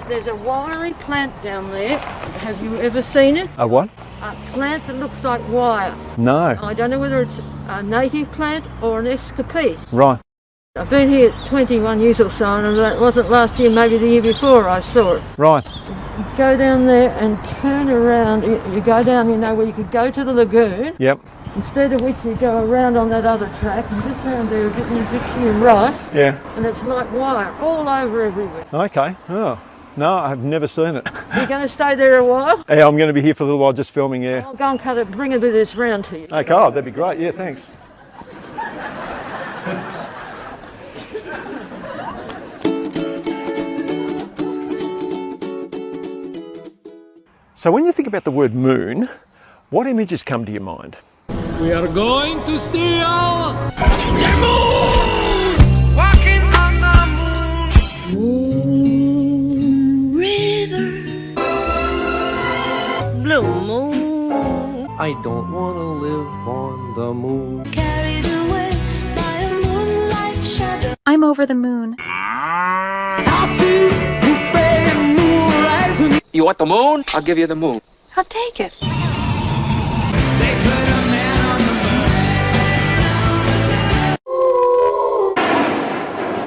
There's a wiry plant down there. Have you ever seen it? A what? A plant that looks like wire. No. I don't know whether it's a native plant or an escapee. Right. I've been here 21 years or so, and it wasn't last year, maybe the year before I saw it. Right. Go down there and turn around. You go down, where you could go to the lagoon. Yep. Instead of which you go around on that other track, and just round there a bit to your right. Yeah. And it's like wire all over everywhere. Okay. Oh. No, I've never seen it. You're going to stay there a while? Yeah, I'm going to be here for a little while just filming, yeah. I'll go and cut it, bring a bit of this round to you. Okay, that'd be great. Yeah, thanks. So when you think about the word moon, what images come to your mind? We are going to steal the moon! Walking on the moon! Moon river. Blue moon. I don't want to live on the moon. Carried away by a moonlight shadow. I'm over the moon. I'll see you pale moon rising. You want the moon? I'll give you the moon. I'll take it.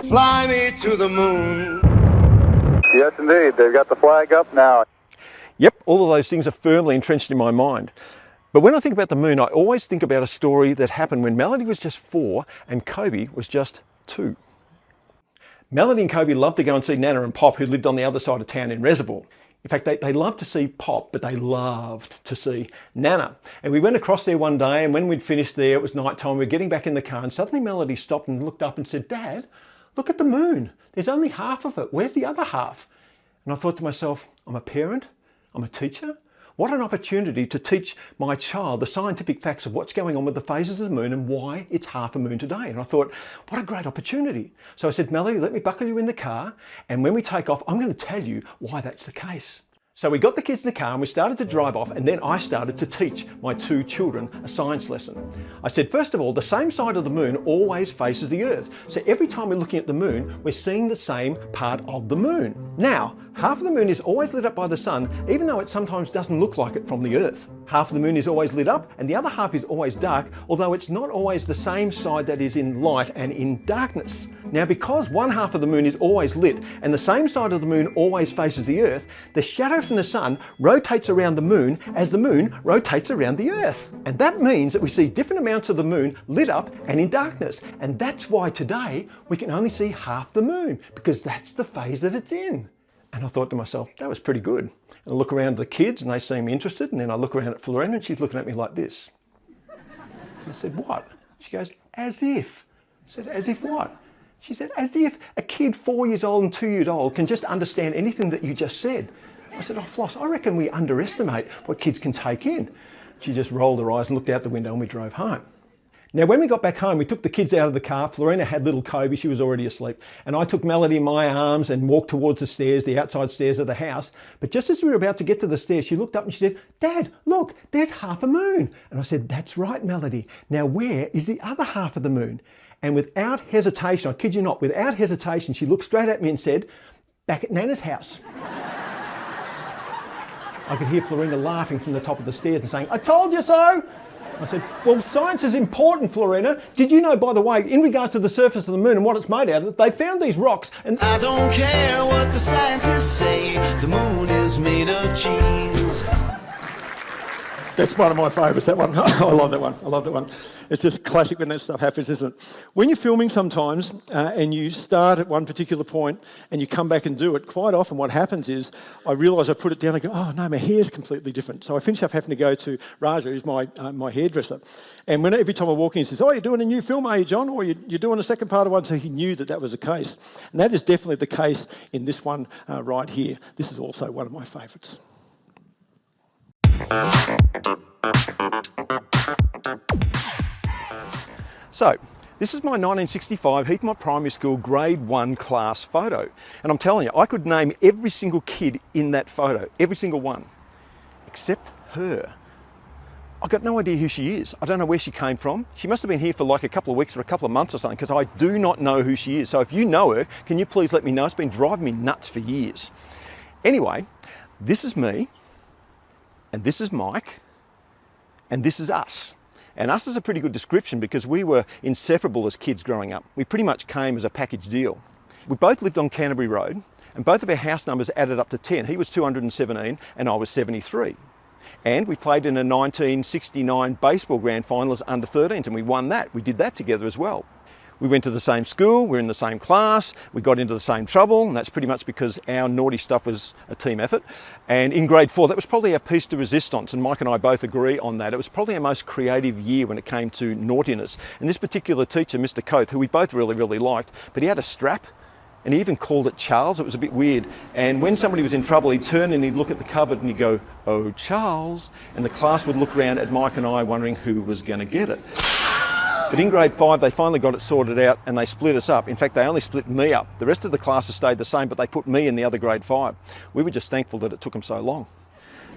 Fly me to the moon. Yes, indeed. They've got the flag up now. Yep, all of those things are firmly entrenched in my mind. But when I think about the moon, I always think about a story that happened when Melody was just 4 and Kobe was just 2. Melody and Kobe loved to go and see Nana and Pop, who lived on the other side of town in Reservoir. In fact, they loved to see Pop, but they loved to see Nana. And we went across there one day, and when we'd finished there, it was night time. We were getting back in the car, and suddenly Melody stopped and looked up and said, "Dad, look at the moon. There's only half of it. Where's the other half?" And I thought to myself, I'm a parent, I'm a teacher. What an opportunity to teach my child the scientific facts of what's going on with the phases of the moon and why it's half a moon today. And I thought, what a great opportunity. So I said, Melody, let me buckle you in the car, and when we take off, I'm going to tell you why that's the case. So we got the kids in the car and we started to drive off, and then I started to teach my 2 children a science lesson. I said, first of all, the same side of the moon always faces the Earth. So every time we're looking at the moon, we're seeing the same part of the moon. Now, half of the moon is always lit up by the sun, even though it sometimes doesn't look like it from the Earth. Half of the moon is always lit up and the other half is always dark, although it's not always the same side that is in light and in darkness. Now, because one half of the moon is always lit and the same side of the moon always faces the Earth, the shadow from the sun rotates around the moon as the moon rotates around the Earth. And that means that we see different amounts of the moon lit up and in darkness. And that's why today we can only see half the moon, because that's the phase that it's in. And I thought to myself, that was pretty good. And I look around at the kids and they seem interested, and then I look around at Florina and she's looking at me like this. I said, what? She goes, as if. I said, as if what? She said, as if a kid 4 years old and 2 years old can just understand anything that you just said. I said, oh, Floss, I reckon we underestimate what kids can take in. She just rolled her eyes and looked out the window and we drove home. Now, when we got back home, we took the kids out of the car. Florina had little Kobe, she was already asleep. And I took Melody in my arms and walked towards the stairs, the outside stairs of the house. But just as we were about to get to the stairs, she looked up and she said, Dad, look, there's half a moon. And I said, that's right, Melody. Now, where is the other half of the moon? And without hesitation, I kid you not, without hesitation, she looked straight at me and said, back at Nana's house. I could hear Florina laughing from the top of the stairs and saying, I told you so. I said, well, science is important, Florina. Did you know, by the way, in regards to the surface of the moon and what it's made out of, they found these rocks and... I don't care what the scientists say, the moon is made of cheese. That's one of my favourites, that one. I love that one. I love that one. It's just classic when that stuff happens, isn't it? When you're filming sometimes and you start at one particular point and you come back and do it, quite often what happens is I realise I put it down and go, oh no, my hair's completely different. So I finish up having to go to Raja, who's my hairdresser. And every time I walk in, he says, oh, you're doing a new film, are you, John? Or you're doing a second part of one? So he knew that that was the case. And that is definitely the case in this one right here. This is also one of my favourites. So, this is my 1965 Heathmont Primary School Grade 1 class photo. And I'm telling you, I could name every single kid in that photo, every single one, except her. I've got no idea who she is. I don't know where she came from. She must have been here for like a couple of weeks or a couple of months or something, because I do not know who she is. So if you know her, can you please let me know? It's been driving me nuts for years. Anyway, this is me, and this is Mike, and this is us. And us is a pretty good description because we were inseparable as kids growing up. We pretty much came as a package deal. We both lived on Canterbury Road, and both of our house numbers added up to 10. He was 217 and I was 73. And we played in a 1969 baseball grand final as under 13s, and we won that. We did that together as well. We went to the same school, we're in the same class, we got into the same trouble, and that's pretty much because our naughty stuff was a team effort. And in grade 4, that was probably our piece de resistance, and Mike and I both agree on that. It was probably our most creative year when it came to naughtiness. And this particular teacher, Mr. Coath, who we both really, really liked, but he had a strap, And he even called it Charles. It was a bit weird. And when somebody was in trouble, he'd turn and he'd look at the cupboard and he'd go, "Oh, Charles." And the class would look around at Mike and I wondering who was going to get it. But in grade 5, they finally got it sorted out and they split us up. In fact, they only split me up. The rest of the classes stayed the same, but they put me in the other grade 5. We were just thankful that it took them so long.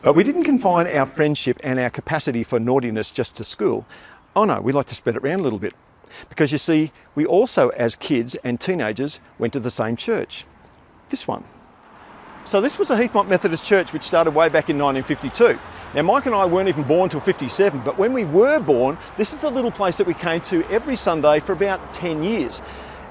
But we didn't confine our friendship and our capacity for naughtiness just to school. Oh no, we like to spread it around a little bit. Because you see, we also, as kids and teenagers, went to the same church. This one. So this was the Heathmont Methodist Church, which started way back in 1952. Now Mike and I weren't even born till 57, but when we were born, this is the little place that we came to every Sunday for about 10 years.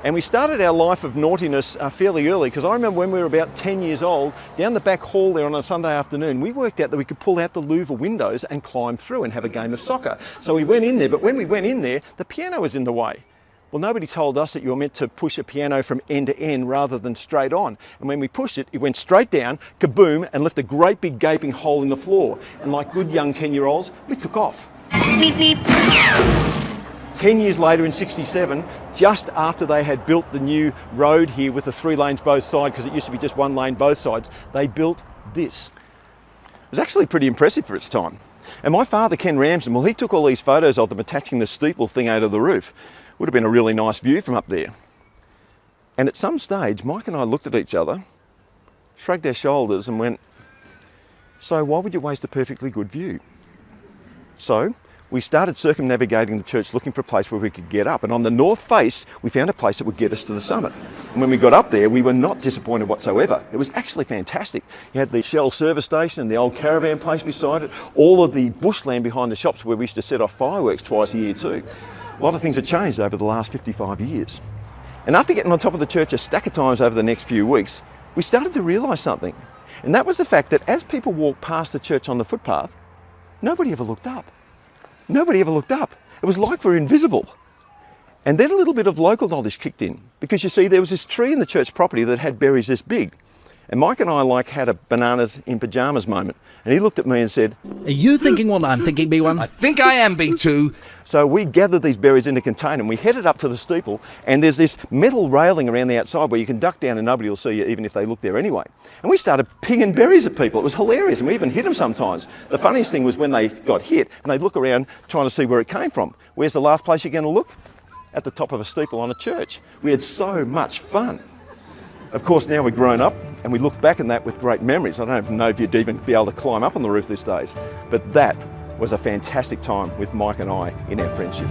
And we started our life of naughtiness fairly early, because I remember when we were about 10 years old, down the back hall there on a Sunday afternoon, we worked out that we could pull out the louver windows and climb through and have a game of soccer. So we went in there, but when we went in there, the piano was in the way. Well, nobody told us that you were meant to push a piano from end to end rather than straight on. And when we pushed it, it went straight down, kaboom, and left a great big gaping hole in the floor. And like good young 10-year-olds, we took off. 10 years later in 67, just after they had built the new road here with the 3 lanes both sides, because it used to be just 1 lane both sides, they built this. It was actually pretty impressive for its time. And my father, Ken Ramsden, well, he took all these photos of them attaching the steeple thing out of the roof. Would have been a really nice view from up there. And at some stage, Mike and I looked at each other, shrugged our shoulders and went, "So why would you waste a perfectly good view?" So we started circumnavigating the church looking for a place where we could get up. And on the north face, we found a place that would get us to the summit. And when we got up there, we were not disappointed whatsoever. It was actually fantastic. You had the Shell service station and the old caravan place beside it, all of the bushland behind the shops where we used to set off fireworks twice a year too. A lot of things have changed over the last 55 years. And after getting on top of the church a stack of times over the next few weeks, we started to realise something. And that was the fact that as people walked past the church on the footpath, nobody ever looked up. Nobody ever looked up. It was like we were invisible. And then a little bit of local knowledge kicked in, because you see, there was this tree in the church property that had berries this big. And Mike and I had a bananas in pyjamas moment. And he looked at me and said, "Are you thinking what I'm thinking, B1? I think I am, B2. So we gathered these berries in a container and we headed up to the steeple, and there's this metal railing around the outside where you can duck down and nobody will see you even if they look there anyway. And we started pinging berries at people. It was hilarious, and we even hit them sometimes. The funniest thing was when they got hit and they'd look around trying to see where it came from. Where's the last place you're going to look? At the top of a steeple on a church. We had so much fun. Of course, now we're grown up and we look back on that with great memories. I don't even know if you'd even be able to climb up on the roof these days. But that was a fantastic time with Mike and I in our friendship.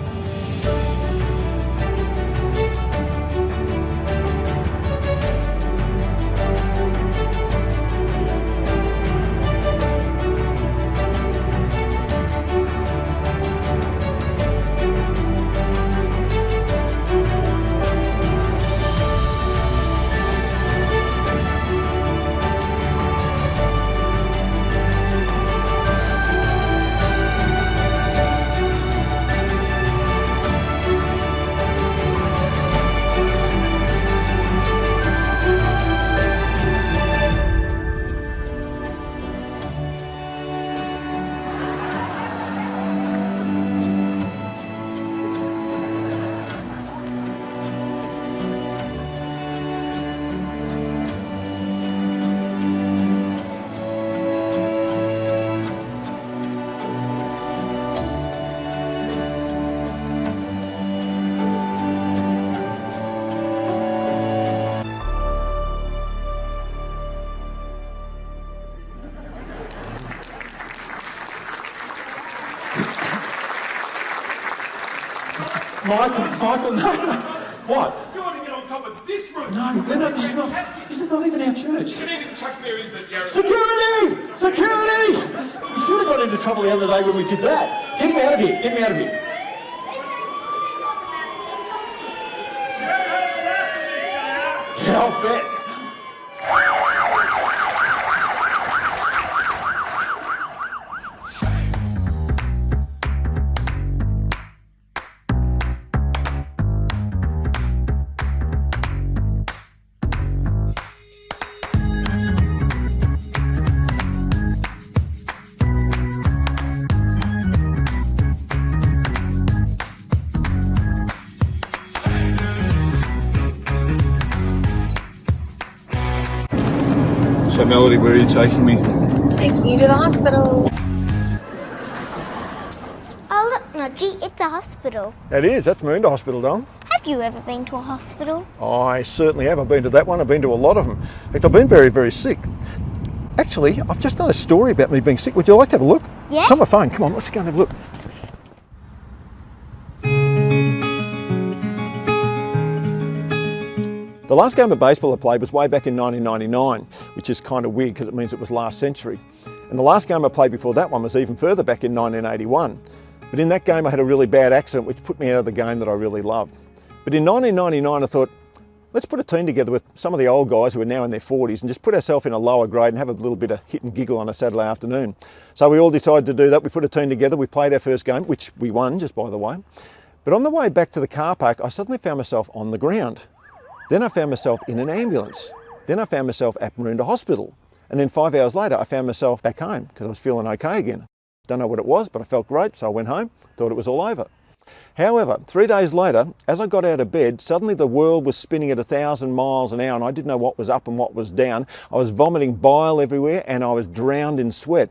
Michael, no. What? You ought to get on top of this roof. No, this is not even our church. You can even chuck berries at Yarra. Security! Security! We should have got into trouble the other day when we did that. Get him out of here. Get him out of here. Yeah, I'll bet. So Melody, where are you taking me? Taking you to the hospital. Oh, look, Nudgy, it's a hospital. It is, that's Maroondah Hospital, darling. Have you ever been to a hospital? I certainly have. I've been to that one, I've been to a lot of them. In fact, I've been very, very sick. Actually, I've just done a story about me being sick. Would you like to have a look? Yeah. It's on my phone, come on, let's go and have a look. The last game of baseball I played was way back in 1999, which is kind of weird because it means it was last century. And the last game I played before that one was even further back in 1981. But in that game I had a really bad accident which put me out of the game that I really loved. But in 1999 I thought, let's put a team together with some of the old guys who are now in their 40s and just put ourselves in a lower grade and have a little bit of hit and giggle on a Saturday afternoon. So we all decided to do that. We put a team together, we played our first game, which we won, just by the way. But on the way back to the car park, I suddenly found myself on the ground. Then I found myself in an ambulance. Then I found myself at Maroondah Hospital. And then 5 hours later, I found myself back home because I was feeling okay again. Don't know what it was, but I felt great, so I went home, thought it was all over. However, 3 days later, as I got out of bed, suddenly the world was spinning at 1,000 miles an hour and I didn't know what was up and what was down. I was vomiting bile everywhere and I was drowned in sweat.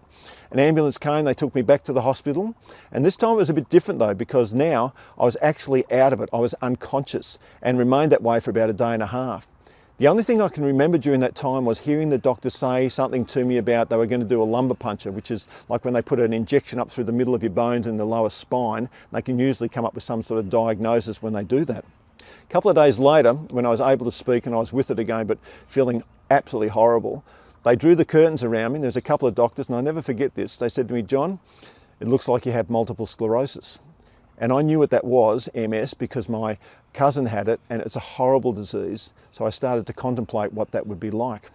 An ambulance came, they took me back to the hospital, and this time it was a bit different though, because now I was actually out of it. I was unconscious and remained that way for about a day and a half. The only thing I can remember during that time was hearing the doctor say something to me about they were going to do a lumbar puncture, which is like when they put an injection up through the middle of your bones in the lower spine. They can usually come up with some sort of diagnosis when they do that. A couple of days later, when I was able to speak and I was with it again, but feeling absolutely horrible, they drew the curtains around me. There was a couple of doctors, and I'll never forget this. They said to me, John, it looks like you have multiple sclerosis. And I knew what that was, MS, because my cousin had it, and it's a horrible disease. So I started to contemplate what that would be like.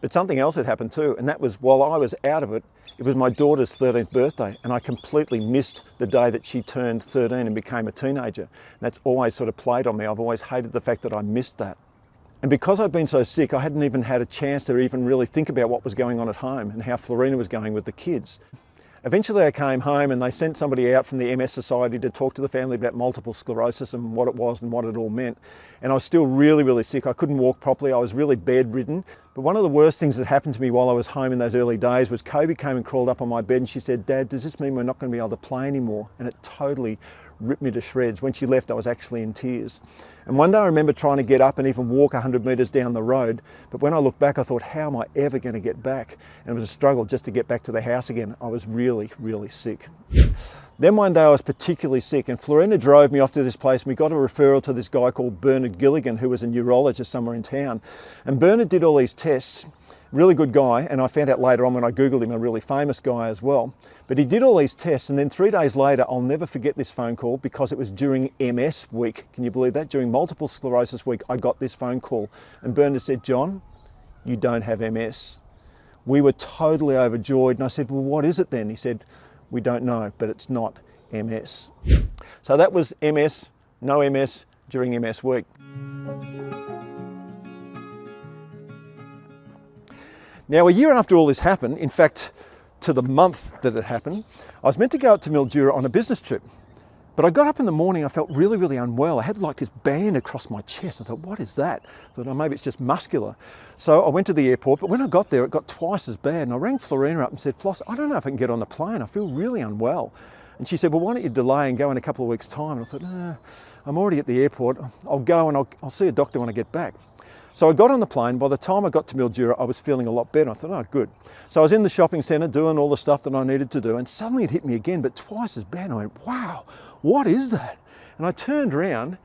But something else had happened too, and that was while I was out of it, it was my daughter's 13th birthday, and I completely missed the day that she turned 13 and became a teenager. And that's always sort of played on me. I've always hated the fact that I missed that. And because I'd been so sick, I hadn't even had a chance to even really think about what was going on at home and how Florina was going with the kids. Eventually I came home and they sent somebody out from the MS Society to talk to the family about multiple sclerosis and what it was and what it all meant. And I was still really, really sick. I couldn't walk properly. I was really bedridden. But one of the worst things that happened to me while I was home in those early days was Kobe came and crawled up on my bed and she said, Dad, does this mean we're not going to be able to play anymore? And it totally ripped me to shreds. When she left, I was actually in tears. And one day I remember trying to get up and even walk 100 metres down the road. But when I look back, I thought, how am I ever going to get back? And it was a struggle just to get back to the house again. I was really, really sick. Then one day I was particularly sick and Florina drove me off to this place and we got a referral to this guy called Bernard Gilligan, who was a neurologist somewhere in town. And Bernard did all these tests. Really good guy, and I found out later on when I googled him, a really famous guy as well. But he did all these tests, and then 3 days later, I'll never forget this phone call because it was during MS week. Can you believe that? During multiple sclerosis week, I got this phone call. And Bernard said, John, you don't have MS. We were totally overjoyed, and I said, well, what is it then? He said, we don't know, but it's not MS. So that was MS, no MS during MS week. Now, a year after all this happened, in fact, to the month that it happened, I was meant to go up to Mildura on a business trip. But I got up in the morning, I felt really, really unwell. I had like this band across my chest. I thought, what is that? I thought, oh, maybe it's just muscular. So I went to the airport, but when I got there, it got twice as bad. And I rang Florina up and said, Floss, I don't know if I can get on the plane. I feel really unwell. And she said, well, why don't you delay and go in a couple of weeks' time? And I thought, I'm already at the airport. I'll go and I'll see a doctor when I get back. So I got on the plane. By the time I got to Mildura, I was feeling a lot better. I thought, oh, good. So I was in the shopping centre doing all the stuff that I needed to do, and suddenly it hit me again, but twice as bad. And I went, wow, what is that? And I turned around,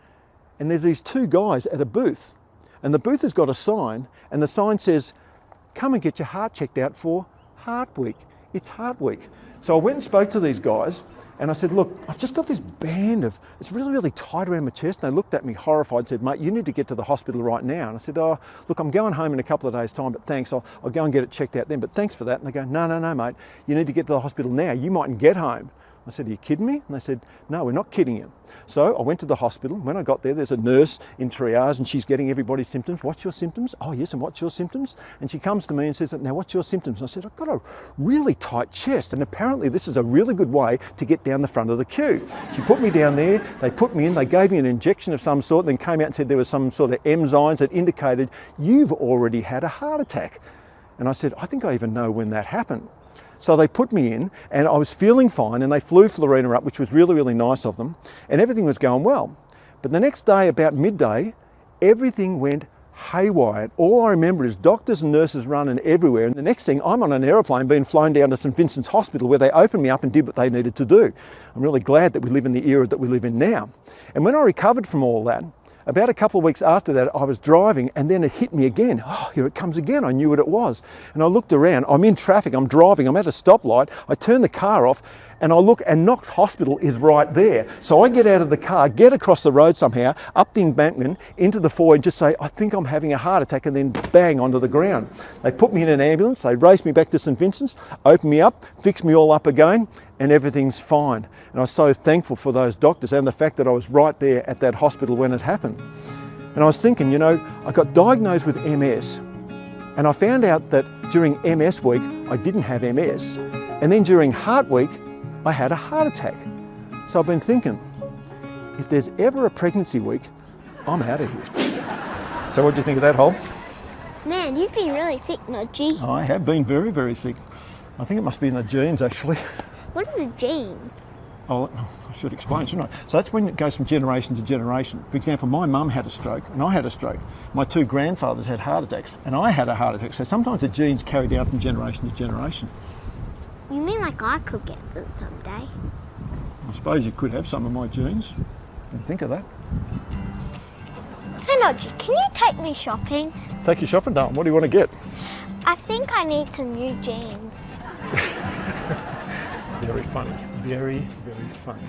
and there's these two guys at a booth. And the booth has got a sign, and the sign says, come and get your heart checked out for Heart Week. It's Heart Week. So I went and spoke to these guys, and I said, look, I've just got this band of, it's really, really tight around my chest. And they looked at me horrified and said, mate, you need to get to the hospital right now. And I said, oh, look, I'm going home in a couple of days' time, but thanks, I'll go and get it checked out then, but thanks for that. And they go, no, mate, you need to get to the hospital now. You mightn't get home. I said, are you kidding me? And they said, no, we're not kidding you. So I went to the hospital. When I got there, there's a nurse in triage and she's getting everybody's symptoms. What's your symptoms? Oh, yes, and what's your symptoms? And she comes to me and says, now, what's your symptoms? And I said, I've got a really tight chest, and apparently this is a really good way to get down the front of the queue. She put me down there, they put me in, they gave me an injection of some sort, and then came out and said there was some sort of enzymes that indicated you've already had a heart attack. And I said, I think I even know when that happened. So they put me in and I was feeling fine, and they flew Florina up, which was really, really nice of them, and everything was going well. But the next day, about midday, everything went haywire. All I remember is doctors and nurses running everywhere, and the next thing, I'm on an aeroplane being flown down to St Vincent's Hospital, where they opened me up and did what they needed to do. I'm really glad that we live in the era that we live in now. And when I recovered from all that, about a couple of weeks after that, I was driving and then it hit me again. Oh, here it comes again. I knew what it was. And I looked around, I'm in traffic, I'm driving, I'm at a stoplight. I turn the car off and I look, and Knox Hospital is right there. So I get out of the car, get across the road somehow, up the embankment, into the foyer, and just say, I think I'm having a heart attack, and then bang onto the ground. They put me in an ambulance, they raced me back to St Vincent's, opened me up, fixed me all up again, and everything's fine. And I was so thankful for those doctors and the fact that I was right there at that hospital when it happened. And I was thinking, you know, I got diagnosed with MS, and I found out that during MS week, I didn't have MS. And then during Heart Week, I had a heart attack. So I've been thinking, if there's ever a pregnancy week, I'm out of here. So what do you think of that, Hol? Man, you've been really sick, Nodgy. I have been very, very sick. I think it must be in the genes, actually. What are the genes? Oh, I should explain, shouldn't I? So that's when it goes from generation to generation. For example, my mum had a stroke and I had a stroke. My two grandfathers had heart attacks and I had a heart attack. So sometimes the genes carry down from generation to generation. You mean like I could get them someday? I suppose you could have some of my genes. Didn't think of that. Hey Nodgy, can you take me shopping? Take you shopping, darling. What do you want to get? I think I need some new jeans. Very funny. Very, very funny.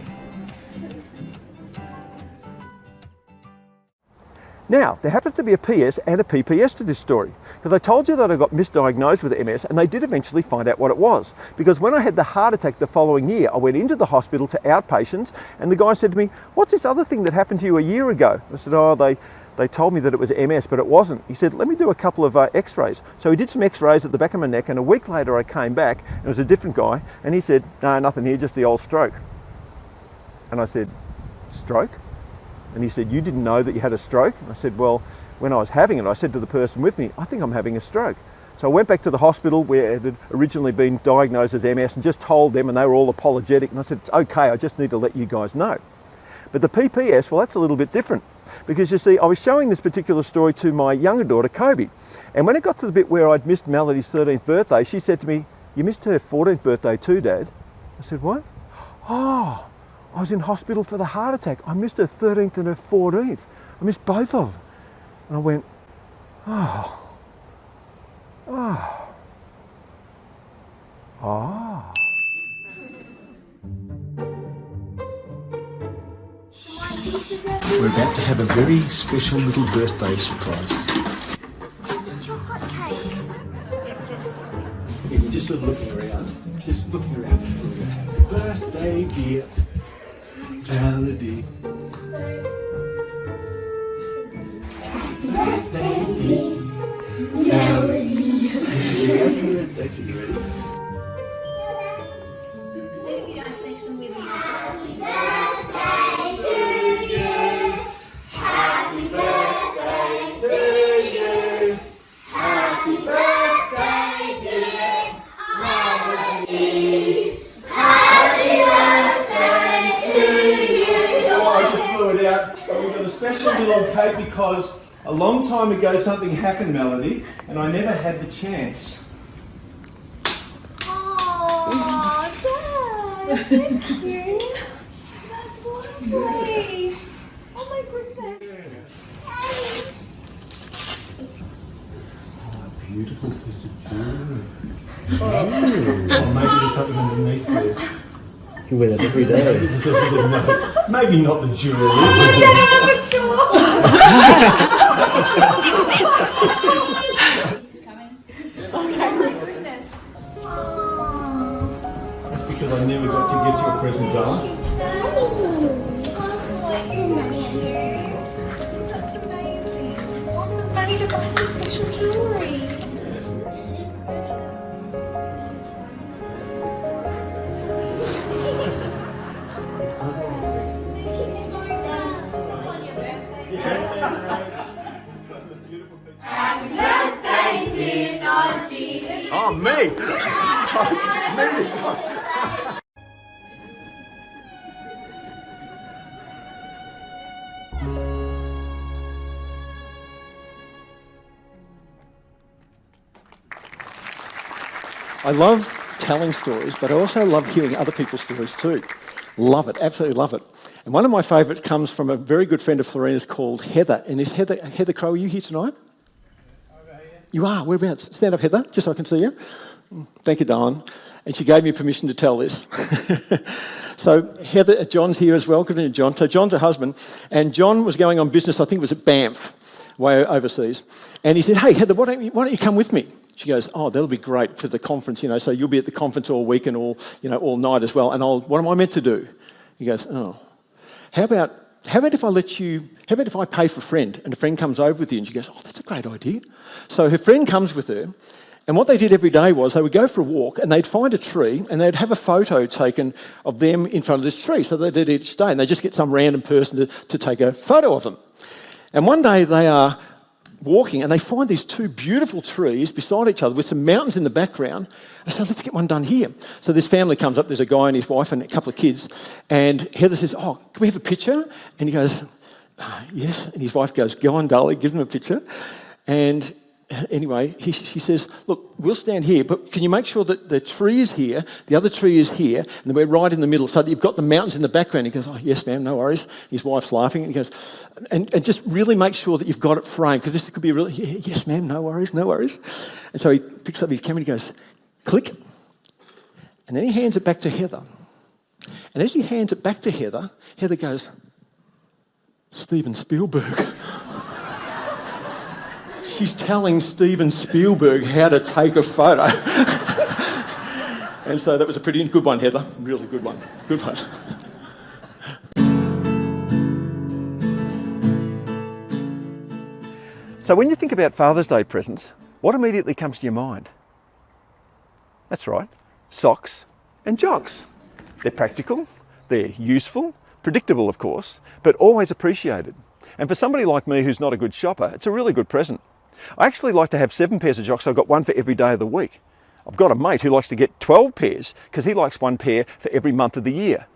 Now, there happens to be a PS and a PPS to this story, because I told you that I got misdiagnosed with MS, and they did eventually find out what it was. Because when I had the heart attack the following year, I went into the hospital to outpatients, and the guy said to me, what's this other thing that happened to you a year ago? I said, oh, they told me that it was MS, but it wasn't. He said, let me do a couple of x-rays. So he did some x-rays at the back of my neck, and a week later I came back, and it was a different guy, and he said, no, nothing here, just the old stroke. And I said, stroke? And he said, you didn't know that you had a stroke? And I said, well, when I was having it, I said to the person with me, I think I'm having a stroke. So I went back to the hospital where it had originally been diagnosed as MS and just told them, and they were all apologetic. And I said, it's okay, I just need to let you guys know. But the PPS, well, that's a little bit different. Because you see, I was showing this particular story to my younger daughter, Kobe. And when it got to the bit where I'd missed Melody's 13th birthday, she said to me, you missed her 14th birthday too, Dad. I said, what? Oh, I was in hospital for the heart attack. I missed her 13th and her 14th. I missed both of them. And I went, oh, oh, oh. We're about to have a very special little birthday surprise. A chocolate cake. You're just sort of looking around. Just looking around. Happy birthday, dear Melody. Happy birthday, dear Melody. Happy birthday to you, ready? Special little cake because a long time ago something happened, Melody, and I never had the chance. Oh, Dad, thank you. That's lovely. Oh my goodness. Oh, beautiful piece of jewelry. Oh, maybe there's something underneath there. You wear that every day. Maybe not the jewelry. Oh, Dad, I'm not sure. It's coming. Okay, my goodness. That's because I never got to get you a present, darling. That's amazing. Awesome money to buy some special jewelry. Happy birthday, dear Nodgy. Oh, me! Me! I love telling stories, but I also love hearing other people's stories too. Love it, absolutely love it. And one of my favourites comes from a very good friend of Florena's called Heather. And is Heather Crow, are you here tonight? You are, whereabouts? Stand up, Heather, just so I can see you. Thank you, Don. And she gave me permission to tell this. So Heather, John's here as well. Good evening, John. So John's her husband, and John was going on business, I think it was at Banff, way overseas. And he said, hey, Heather, why don't you come with me? She goes, oh, that'll be great for the conference, so you'll be at the conference all week and all night as well. And what am I meant to do? He goes, oh, how about if I pay for a friend and a friend comes over with you? And she goes, oh, that's a great idea. So her friend comes with her, and what they did every day was they would go for a walk and they'd find a tree and they'd have a photo taken of them in front of this tree. So they did each day, and they just get some random person to take a photo of them. And one day they are walking and they find these two beautiful trees beside each other with some mountains in the background. And so let's get one done here. So this family comes up, there's a guy and his wife and a couple of kids, and Heather says, oh, can we have a picture? And he goes, yes. And his wife goes, go on, darling, give him a picture. And anyway, she says, look, we'll stand here, but can you make sure that the tree is here, the other tree is here, and then we're right in the middle so that you've got the mountains in the background. He goes, oh, yes, ma'am, no worries. His wife's laughing, and he goes, and just really make sure that you've got it framed, because this could be really, yes, ma'am, no worries, no worries. And so he picks up his camera and he goes, click, and then he hands it back to Heather. And as he hands it back to Heather, Heather goes, Steven Spielberg. She's telling Steven Spielberg how to take a photo. And so that was a pretty good one, Heather. Really good one. Good one. So when you think about Father's Day presents, what immediately comes to your mind? That's right, socks and jocks. They're practical, they're useful, predictable of course, but always appreciated. And for somebody like me who's not a good shopper, it's a really good present. I actually like to have 7 pairs of jocks, so I've got one for every day of the week. I've got a mate who likes to get 12 pairs because he likes one pair for every month of the year.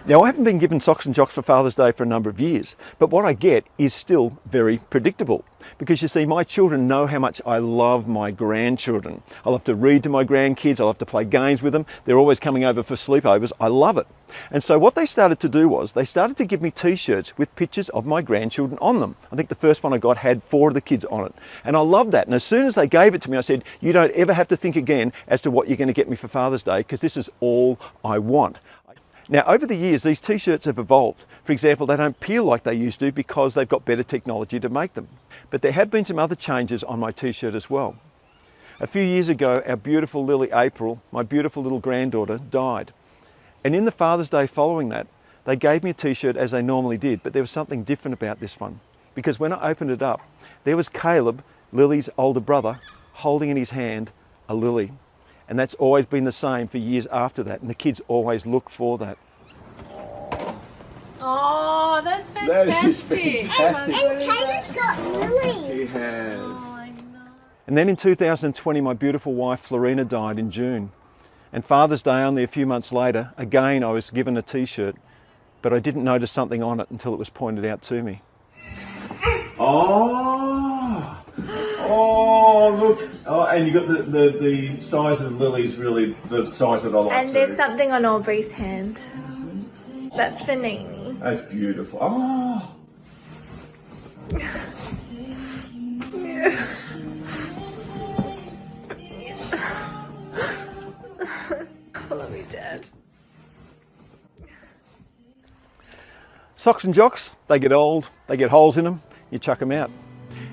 Now, I haven't been given socks and jocks for Father's Day for a number of years, but what I get is still very predictable. Because you see, my children know how much I love my grandchildren. I love to read to my grandkids, I love to play games with them. They're always coming over for sleepovers. I love it. And so what they started to do was, they started to give me t-shirts with pictures of my grandchildren on them. I think the first one I got had 4 of the kids on it. And I loved that. And as soon as they gave it to me, I said, you don't ever have to think again as to what you're going to get me for Father's Day, because this is all I want. Now, over the years, these t-shirts have evolved. For example, they don't peel like they used to because they've got better technology to make them. But there have been some other changes on my t-shirt as well. A few years ago, our beautiful Lily April, my beautiful little granddaughter, died. And in the Father's Day following that, they gave me a t-shirt as they normally did, but there was something different about this one. Because when I opened it up, there was Caleb, Lily's older brother, holding in his hand a lily. And that's always been the same for years after that, and the kids always look for that. Oh, that's fantastic. That is fantastic. And Caleb's got Lily. He has. And then in 2020, my beautiful wife, Florina, died in June. And Father's Day, only a few months later, again I was given a t-shirt, but I didn't notice something on it until it was pointed out to me. Oh! Oh, look. Oh, and you got the size of the lilies, really the size that I like. And there's something on Aubrey's hand. That's for Nini. That's beautiful. Oh. I love you, Dad. Socks and jocks, they get old, they get holes in them, you chuck them out.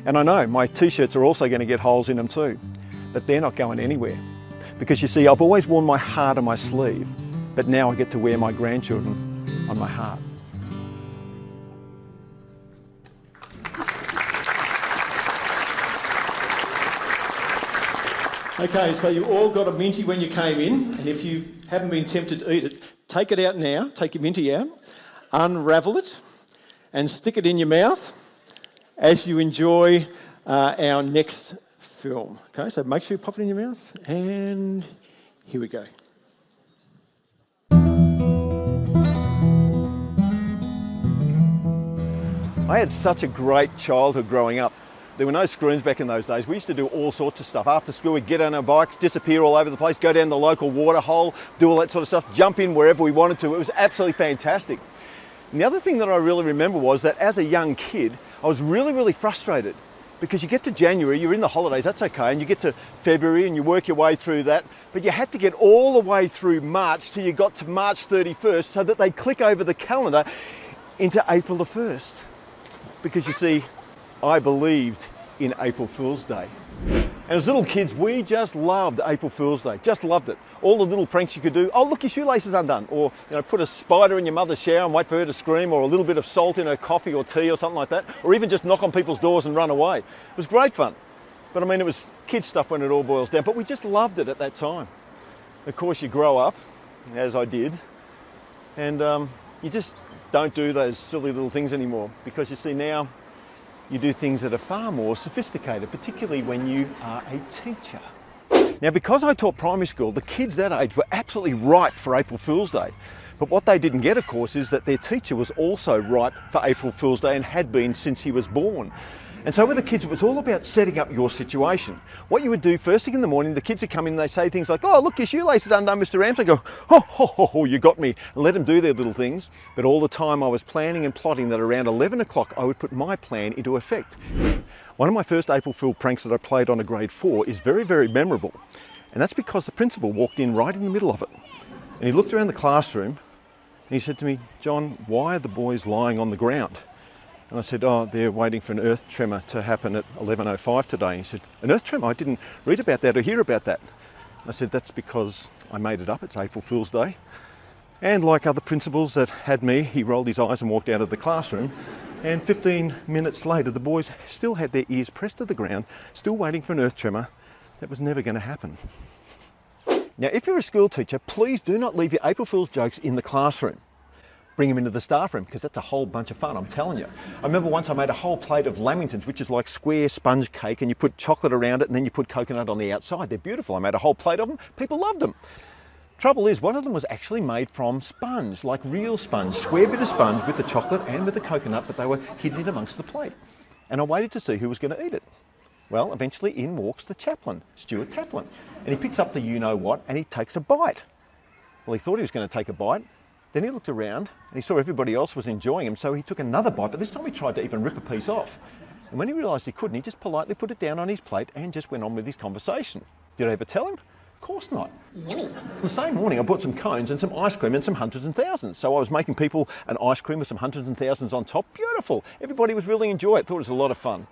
And I know my t-shirts are also going to get holes in them too, but they're not going anywhere. Because you see, I've always worn my heart on my sleeve, but now I get to wear my grandchildren on my heart. Okay, so you all got a minty when you came in, and if you haven't been tempted to eat it, take it out now, take your minty out, unravel it, and stick it in your mouth as you enjoy our next film. Okay, so make sure you pop it in your mouth, and here we go. I had such a great childhood growing up. There were no screens back in those days. We used to do all sorts of stuff. After school, we'd get on our bikes, disappear all over the place, go down the local water hole, do all that sort of stuff, jump in wherever we wanted to. It was absolutely fantastic. And the other thing that I really remember was that as a young kid, I was really, really frustrated because you get to January, you're in the holidays, that's okay, and you get to February and you work your way through that, but you had to get all the way through March till you got to March 31st so that they click over the calendar into April the 1st. Because you see, I believed in April Fool's Day. And as little kids, we just loved April Fool's Day, just loved it. All the little pranks you could do. Oh, look, your shoelace is undone. Or, put a spider in your mother's shower and wait for her to scream, or a little bit of salt in her coffee or tea or something like that. Or even just knock on people's doors and run away. It was great fun. But I mean, it was kids stuff when it all boils down, but we just loved it at that time. Of course, you grow up, as I did, and you just don't do those silly little things anymore, because you see now you do things that are far more sophisticated, particularly when you are a teacher. Now, because I taught primary school, the kids that age were absolutely ripe for April Fool's Day. But what they didn't get, of course, is that their teacher was also ripe for April Fool's Day and had been since he was born. And so with the kids, it was all about setting up your situation. What you would do first thing in the morning, the kids would come in and they say things like, oh, look, your shoelace is undone, Mr. Ramsden. Go, oh, you got me. And let them do their little things. But all the time I was planning and plotting that around 11 o'clock, I would put my plan into effect. One of my first April Fool pranks that I played on a grade 4 is very, very memorable. And that's because the principal walked in right in the middle of it. And he looked around the classroom and he said to me, John, why are the boys lying on the ground? And I said, oh, they're waiting for an earth tremor to happen at 11:05 today. And he said, an earth tremor? I didn't read about that or hear about that. I said, that's because I made it up. It's April Fool's Day. And like other principals that had me, he rolled his eyes and walked out of the classroom. And 15 minutes later, the boys still had their ears pressed to the ground, still waiting for an earth tremor that was never going to happen. Now, if you're a school teacher, please do not leave your April Fool's jokes in the classroom. Bring them into the staff room, because that's a whole bunch of fun, I'm telling you. I remember once I made a whole plate of lamingtons, which is like square sponge cake, and you put chocolate around it and then you put coconut on the outside. They're beautiful. I made a whole plate of them. People loved them. Trouble is, one of them was actually made from sponge, like real sponge, square bit of sponge with the chocolate and with the coconut, but they were hidden in amongst the plate. And I waited to see who was going to eat it. Well, eventually in walks the chaplain, Stuart Taplin, and he picks up the you-know-what and he takes a bite. Well, he thought he was going to take a bite. Then he looked around and he saw everybody else was enjoying him, so he took another bite, but this time he tried to even rip a piece off. And when he realised he couldn't, he just politely put it down on his plate and just went on with his conversation. Did I ever tell him? Of course not. Yummy. The same morning I bought some cones and some ice cream and some hundreds and thousands. So I was making people an ice cream with some hundreds and thousands on top. Beautiful. Everybody was really enjoying it, thought it was a lot of fun.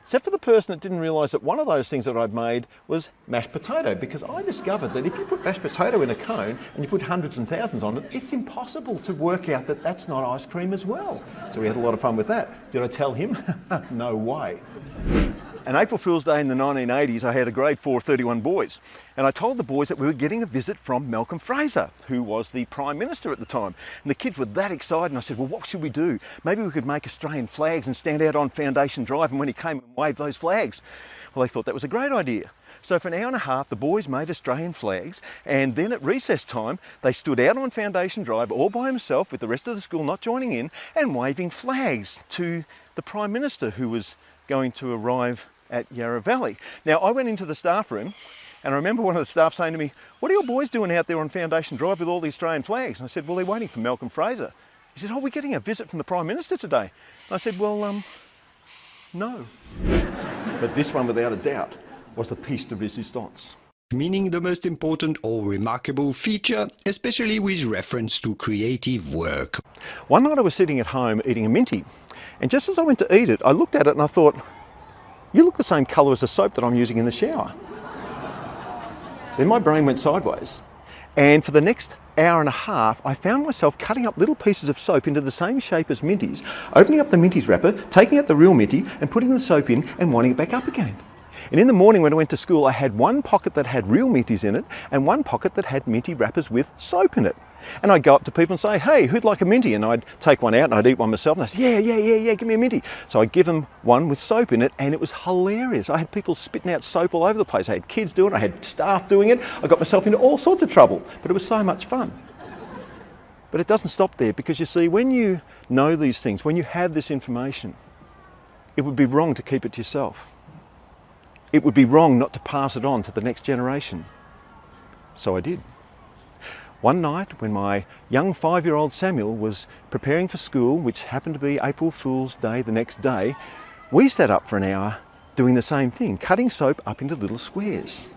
Except for the person that didn't realise that one of those things that I'd made was mashed potato, because I discovered that if you put mashed potato in a cone and you put hundreds and thousands on it, it's impossible to work out that that's not ice cream as well. So we had a lot of fun with that. Did I tell him? No way. On April Fool's Day in the 1980s, I had a grade 4 of 31 boys. And I told the boys that we were getting a visit from Malcolm Fraser, who was the Prime Minister at the time. And the kids were that excited, and I said, well, what should we do? Maybe we could make Australian flags and stand out on Foundation Drive, and when he came and waved those flags. Well, they thought that was a great idea. So for an hour and a half, the boys made Australian flags, and then at recess time, they stood out on Foundation Drive all by himself, with the rest of the school not joining in, and waving flags to the Prime Minister, who was going to arrive at Yarra Valley. Now, I went into the staff room, and I remember one of the staff saying to me, what are your boys doing out there on Foundation Drive with all the Australian flags? And I said, well, they're waiting for Malcolm Fraser. He said, oh, we're getting a visit from the Prime Minister today. And I said, well, no. But this one, without a doubt, was the piece de resistance. Meaning the most important or remarkable feature, especially with reference to creative work. One night I was sitting at home eating a minty, and just as I went to eat it, I looked at it and I thought, you look the same colour as the soap that I'm using in the shower. Then my brain went sideways, and for the next hour and a half, I found myself cutting up little pieces of soap into the same shape as minties, opening up the minties wrapper, taking out the real minty and putting the soap in and winding it back up again. And in the morning when I went to school, I had one pocket that had real minties in it and one pocket that had minty wrappers with soap in it. And I'd go up to people and say, hey, who'd like a minty? And I'd take one out and I'd eat one myself. And I'd say, yeah, give me a minty. So I'd give them one with soap in it, and it was hilarious. I had people spitting out soap all over the place. I had kids doing it, I had staff doing it. I got myself into all sorts of trouble, but it was so much fun. But it doesn't stop there, because you see, when you know these things, when you have this information, it would be wrong to keep it to yourself. It would be wrong not to pass it on to the next generation. So I did. One night, when my young 5-year-old Samuel was preparing for school, which happened to be April Fool's Day the next day, we sat up for an hour doing the same thing, cutting soap up into little squares.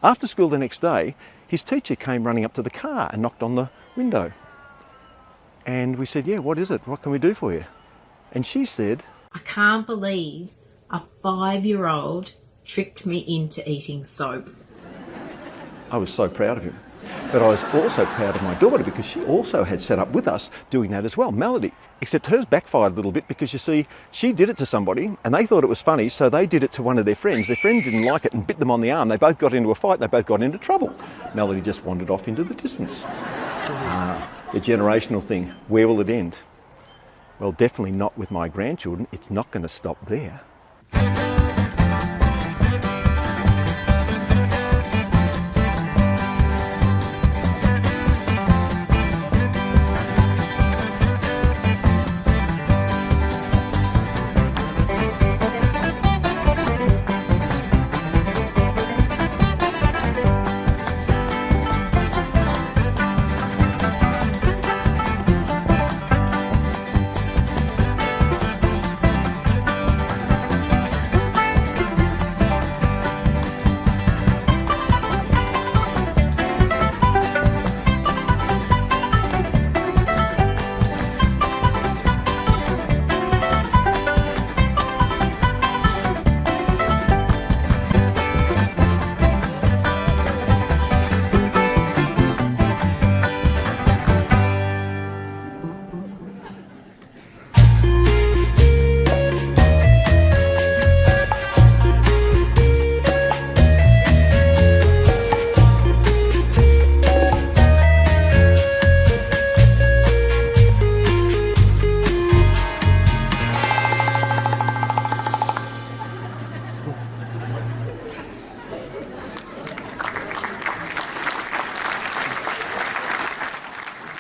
After school the next day, his teacher came running up to the car and knocked on the window. And we said, yeah, what is it? What can we do for you? And she said, I can't believe a 5-year-old tricked me into eating soap. I was so proud of him. But I was also proud of my daughter, because she also had set up with us doing that as well, Melody. Except hers backfired a little bit, because you see, she did it to somebody and they thought it was funny, so they did it to one of their friends. Their friend didn't like it and bit them on the arm. They both got into a fight, they both got into trouble. Melody just wandered off into the distance. The generational thing, where will it end? Well, definitely not with my grandchildren. It's not going to stop there.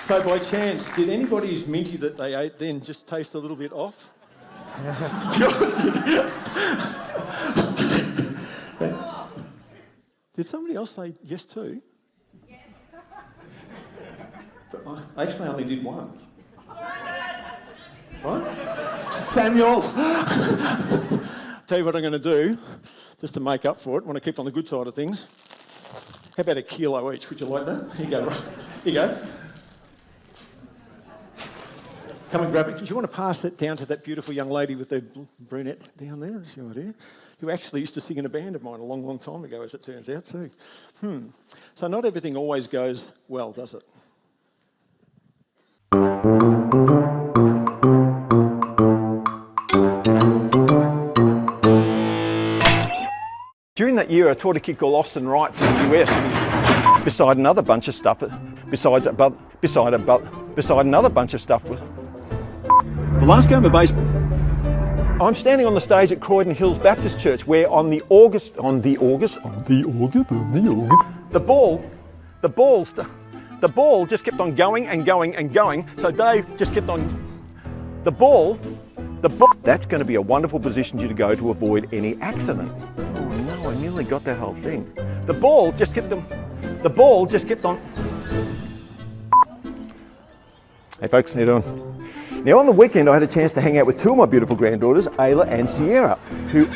So by chance, did anybody's minty that they ate then just taste a little bit off? Did somebody else say yes too? Yes. But I actually only did one. Right? Samuel! Tell you what I'm going to do, just to make up for it, want to keep on the good side of things. How about a kilo each? Would you like that? Here you go, right? Here you go. Come and grab it. Do you want to pass it down to that beautiful young lady with the brunette down there? That's your idea. Who actually used to sing in a band of mine a long, long time ago, as it turns out, too. So not everything always goes well, does it? During that year, I taught a kid called Austin Wright from the US, and he's beside another bunch of stuff. Beside another bunch of stuff. The last game of baseball. I'm standing on the stage at Croydon Hills Baptist Church, where on the ball just kept on going and going and going. So Dave just kept on, the ball, that's going to be a wonderful position for you to go to avoid any accident. Oh no, I nearly got that whole thing. The ball just kept on. Hey folks, how you doing? Now on the weekend I had a chance to hang out with two of my beautiful granddaughters, Ayla and Sierra, who...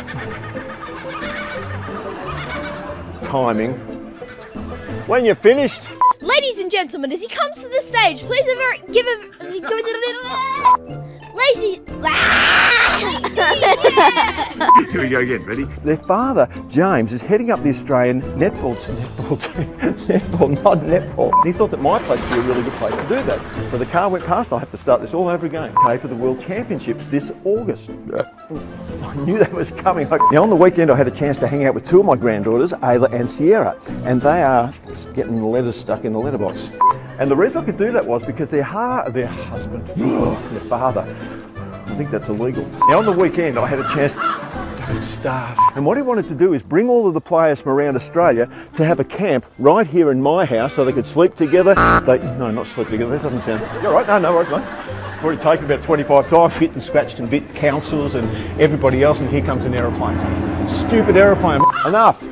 Timing. When you're finished. Ladies and gentlemen, as he comes to the stage, please give a lazy. Here we go again, ready? Their father, James, is heading up the Australian netball. He thought that my place would be a really good place to do that. So the car went past, I'll have to start this all over again. Okay, for the World Championships this August. I knew that was coming. Now on the weekend I had a chance to hang out with two of my granddaughters, Ayla and Sierra, and they are getting the letters stuck in the letterbox. And the reason I could do that was because their husband, their father, I think that's illegal. Now on the weekend I had a chance to go to staff. And what he wanted to do is bring all of the players from around Australia to have a camp right here in my house so they could sleep together. No, not sleep together, that doesn't sound... You're right, no worries, mate. I've already taken about 25 times, hit and scratched and bit councils and everybody else, and here comes an aeroplane. Stupid aeroplane. Enough.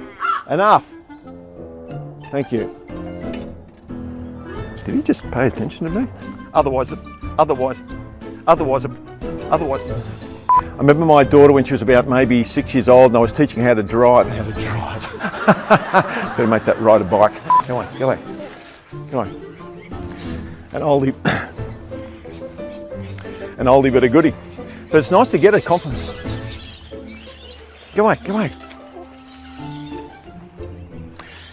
Thank you. Did he just pay attention to me? Otherwise. I remember my daughter when she was about maybe 6 years old and I was teaching her how to drive. Better make that ride a bike. Go on. An oldie but a goodie. But it's nice to get a compliment. Go away.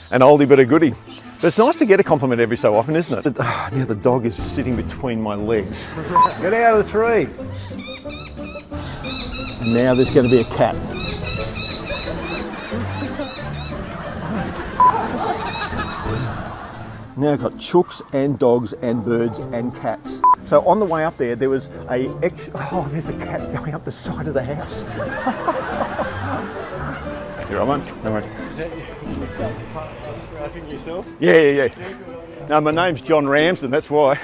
An oldie but a goodie. But it's nice to get a compliment every so often, isn't it? Now the dog is sitting between my legs. Get out of the tree. And now there's going to be a cat. Now I've got chooks and dogs and birds and cats. So on the way up there was there's a cat going up the side of the house. You're right, mate. No worries. Is that you yourself? Yeah. No, my name's John Ramsden, that's why.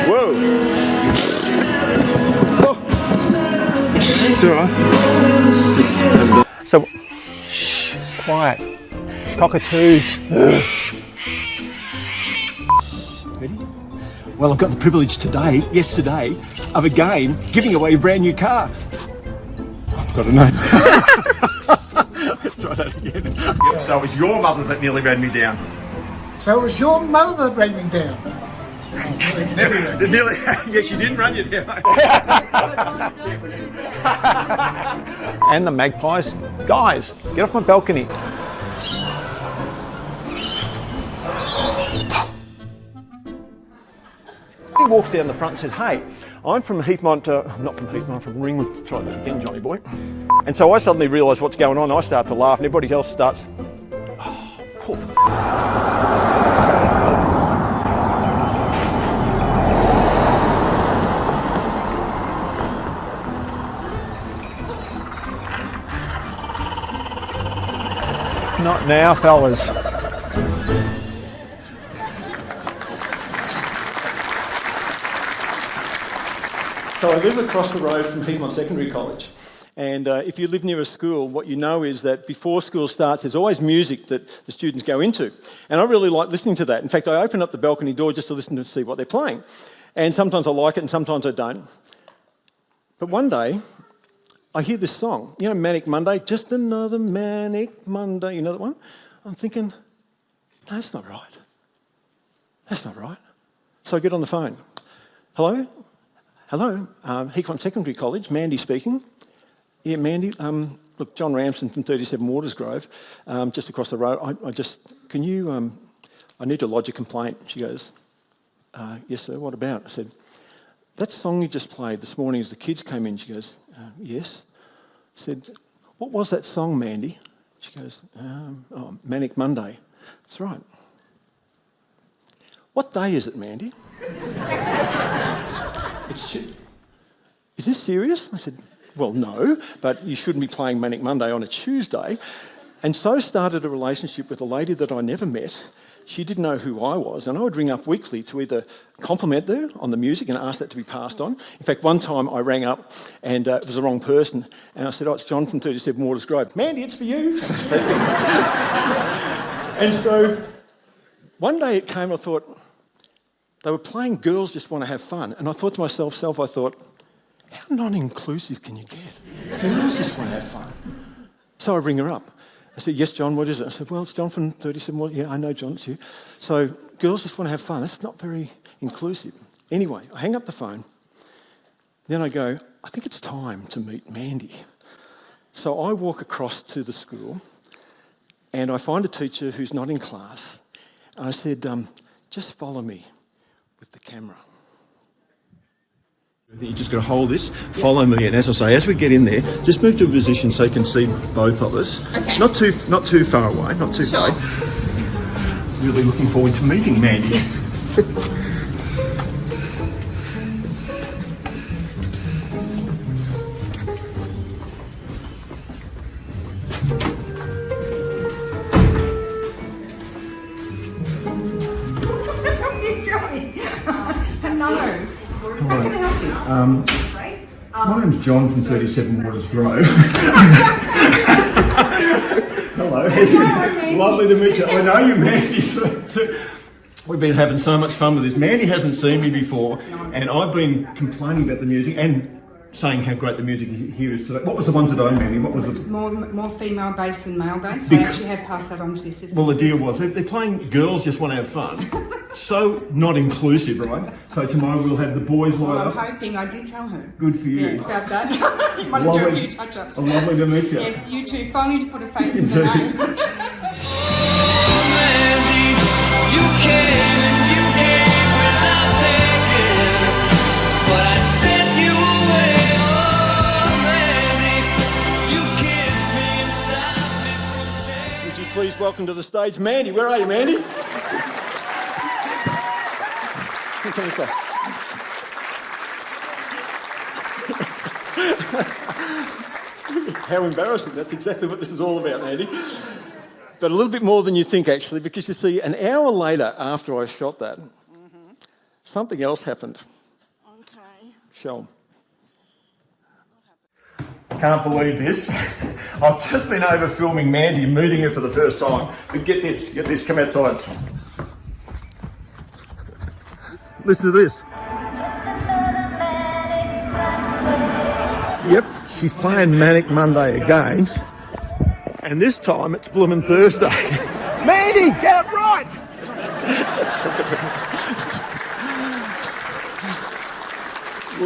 Whoa! It's alright. So, shh, quiet. Cockatoos. Ready? Well, I've got the privilege yesterday, of again giving away a brand new car. I've got a name. Let's try that again. So it was your mother that nearly ran me down. So it was your mother that ran me down? Nearly, yeah, she didn't run you down. And the magpies. Guys, get off my balcony. He walks down the front and said, hey, I'm from Heathmont, not from Heathmont, I'm from Ringwood. Try that again, Johnny boy. And so I suddenly realise what's going on. I start to laugh and everybody else starts, poop. Not now, fellas. So I live across the road from Heathmont Secondary College. And if you live near a school, what you know is that before school starts, there's always music that the students go into. And I really like listening to that. In fact, I open up the balcony door just to listen to see what they're playing. And sometimes I like it and sometimes I don't. But one day, I hear this song, you know, Manic Monday, just another Manic Monday, you know that one? I'm thinking, no, that's not right. That's not right. So I get on the phone. Hello, Heathmont Secondary College, Mandy speaking. Yeah, Mandy, look, John Ramsden from 37 Watersgrove, just across the road. I need to lodge a complaint. She goes, yes, sir, what about? I said, that song you just played this morning as the kids came in. She goes, yes. I said, what was that song, Mandy? She goes, Manic Monday. That's right. What day is it, Mandy? Is this serious? I said, well, no, but you shouldn't be playing Manic Monday on a Tuesday. And so started a relationship with a lady that I never met. She didn't know who I was, and I would ring up weekly to either compliment her on the music and ask that to be passed on. In fact, one time I rang up and it was the wrong person, and I said, it's John from 37 Watersgrove. Mandy, it's for you. And so one day it came, I thought, they were playing Girls Just Want to Have Fun, and I thought to myself, how non-inclusive can you get? Girls just want to have fun. So I ring her up. I said, yes, John, what is it? I said, well, it's John from 37. Yeah, I know, John, it's you. So girls just want to have fun. That's not very inclusive. Anyway, I hang up the phone. Then I go, I think it's time to meet Mandy. So I walk across to the school and I find a teacher who's not in class. And I said, just follow me with the camera. You just got to hold this, follow me, and as I say, as we get in there, just move to a position so you can see both of us. Okay. Not too far away, not too far. Really looking forward to meeting Mandy. My name's John from 37 Waters Grove. Hello. Lovely to meet you. I know you, Mandy. We've been having so much fun with this. Mandy hasn't seen me before, and I've been complaining about the music and saying how great the music here is today. What was the one today, Mandy? What was it? More female bass than male bass. I actually have passed that on to the assistant. Well, the deal was they're playing girls just want to have fun. So not inclusive, right? So tomorrow we'll have the boys line up. I'm hoping. I did tell her. Good for you. Yeah, about that. You might have to do a few touch-ups. Lovely to meet you. Yes, you too. Finally to put a face to the name. Please welcome to the stage, Mandy. Where are you, Mandy? How embarrassing. That's exactly what this is all about, Mandy. But a little bit more than you think, actually, because you see, an hour later after I shot that, something else happened. Okay. Show 'em. Can't believe this. I've just been over filming Mandy and meeting her for the first time. But get this, come outside. Listen to this. Yep, she's playing Manic Monday again. And this time it's Bloomin' Thursday. Mandy, get it right!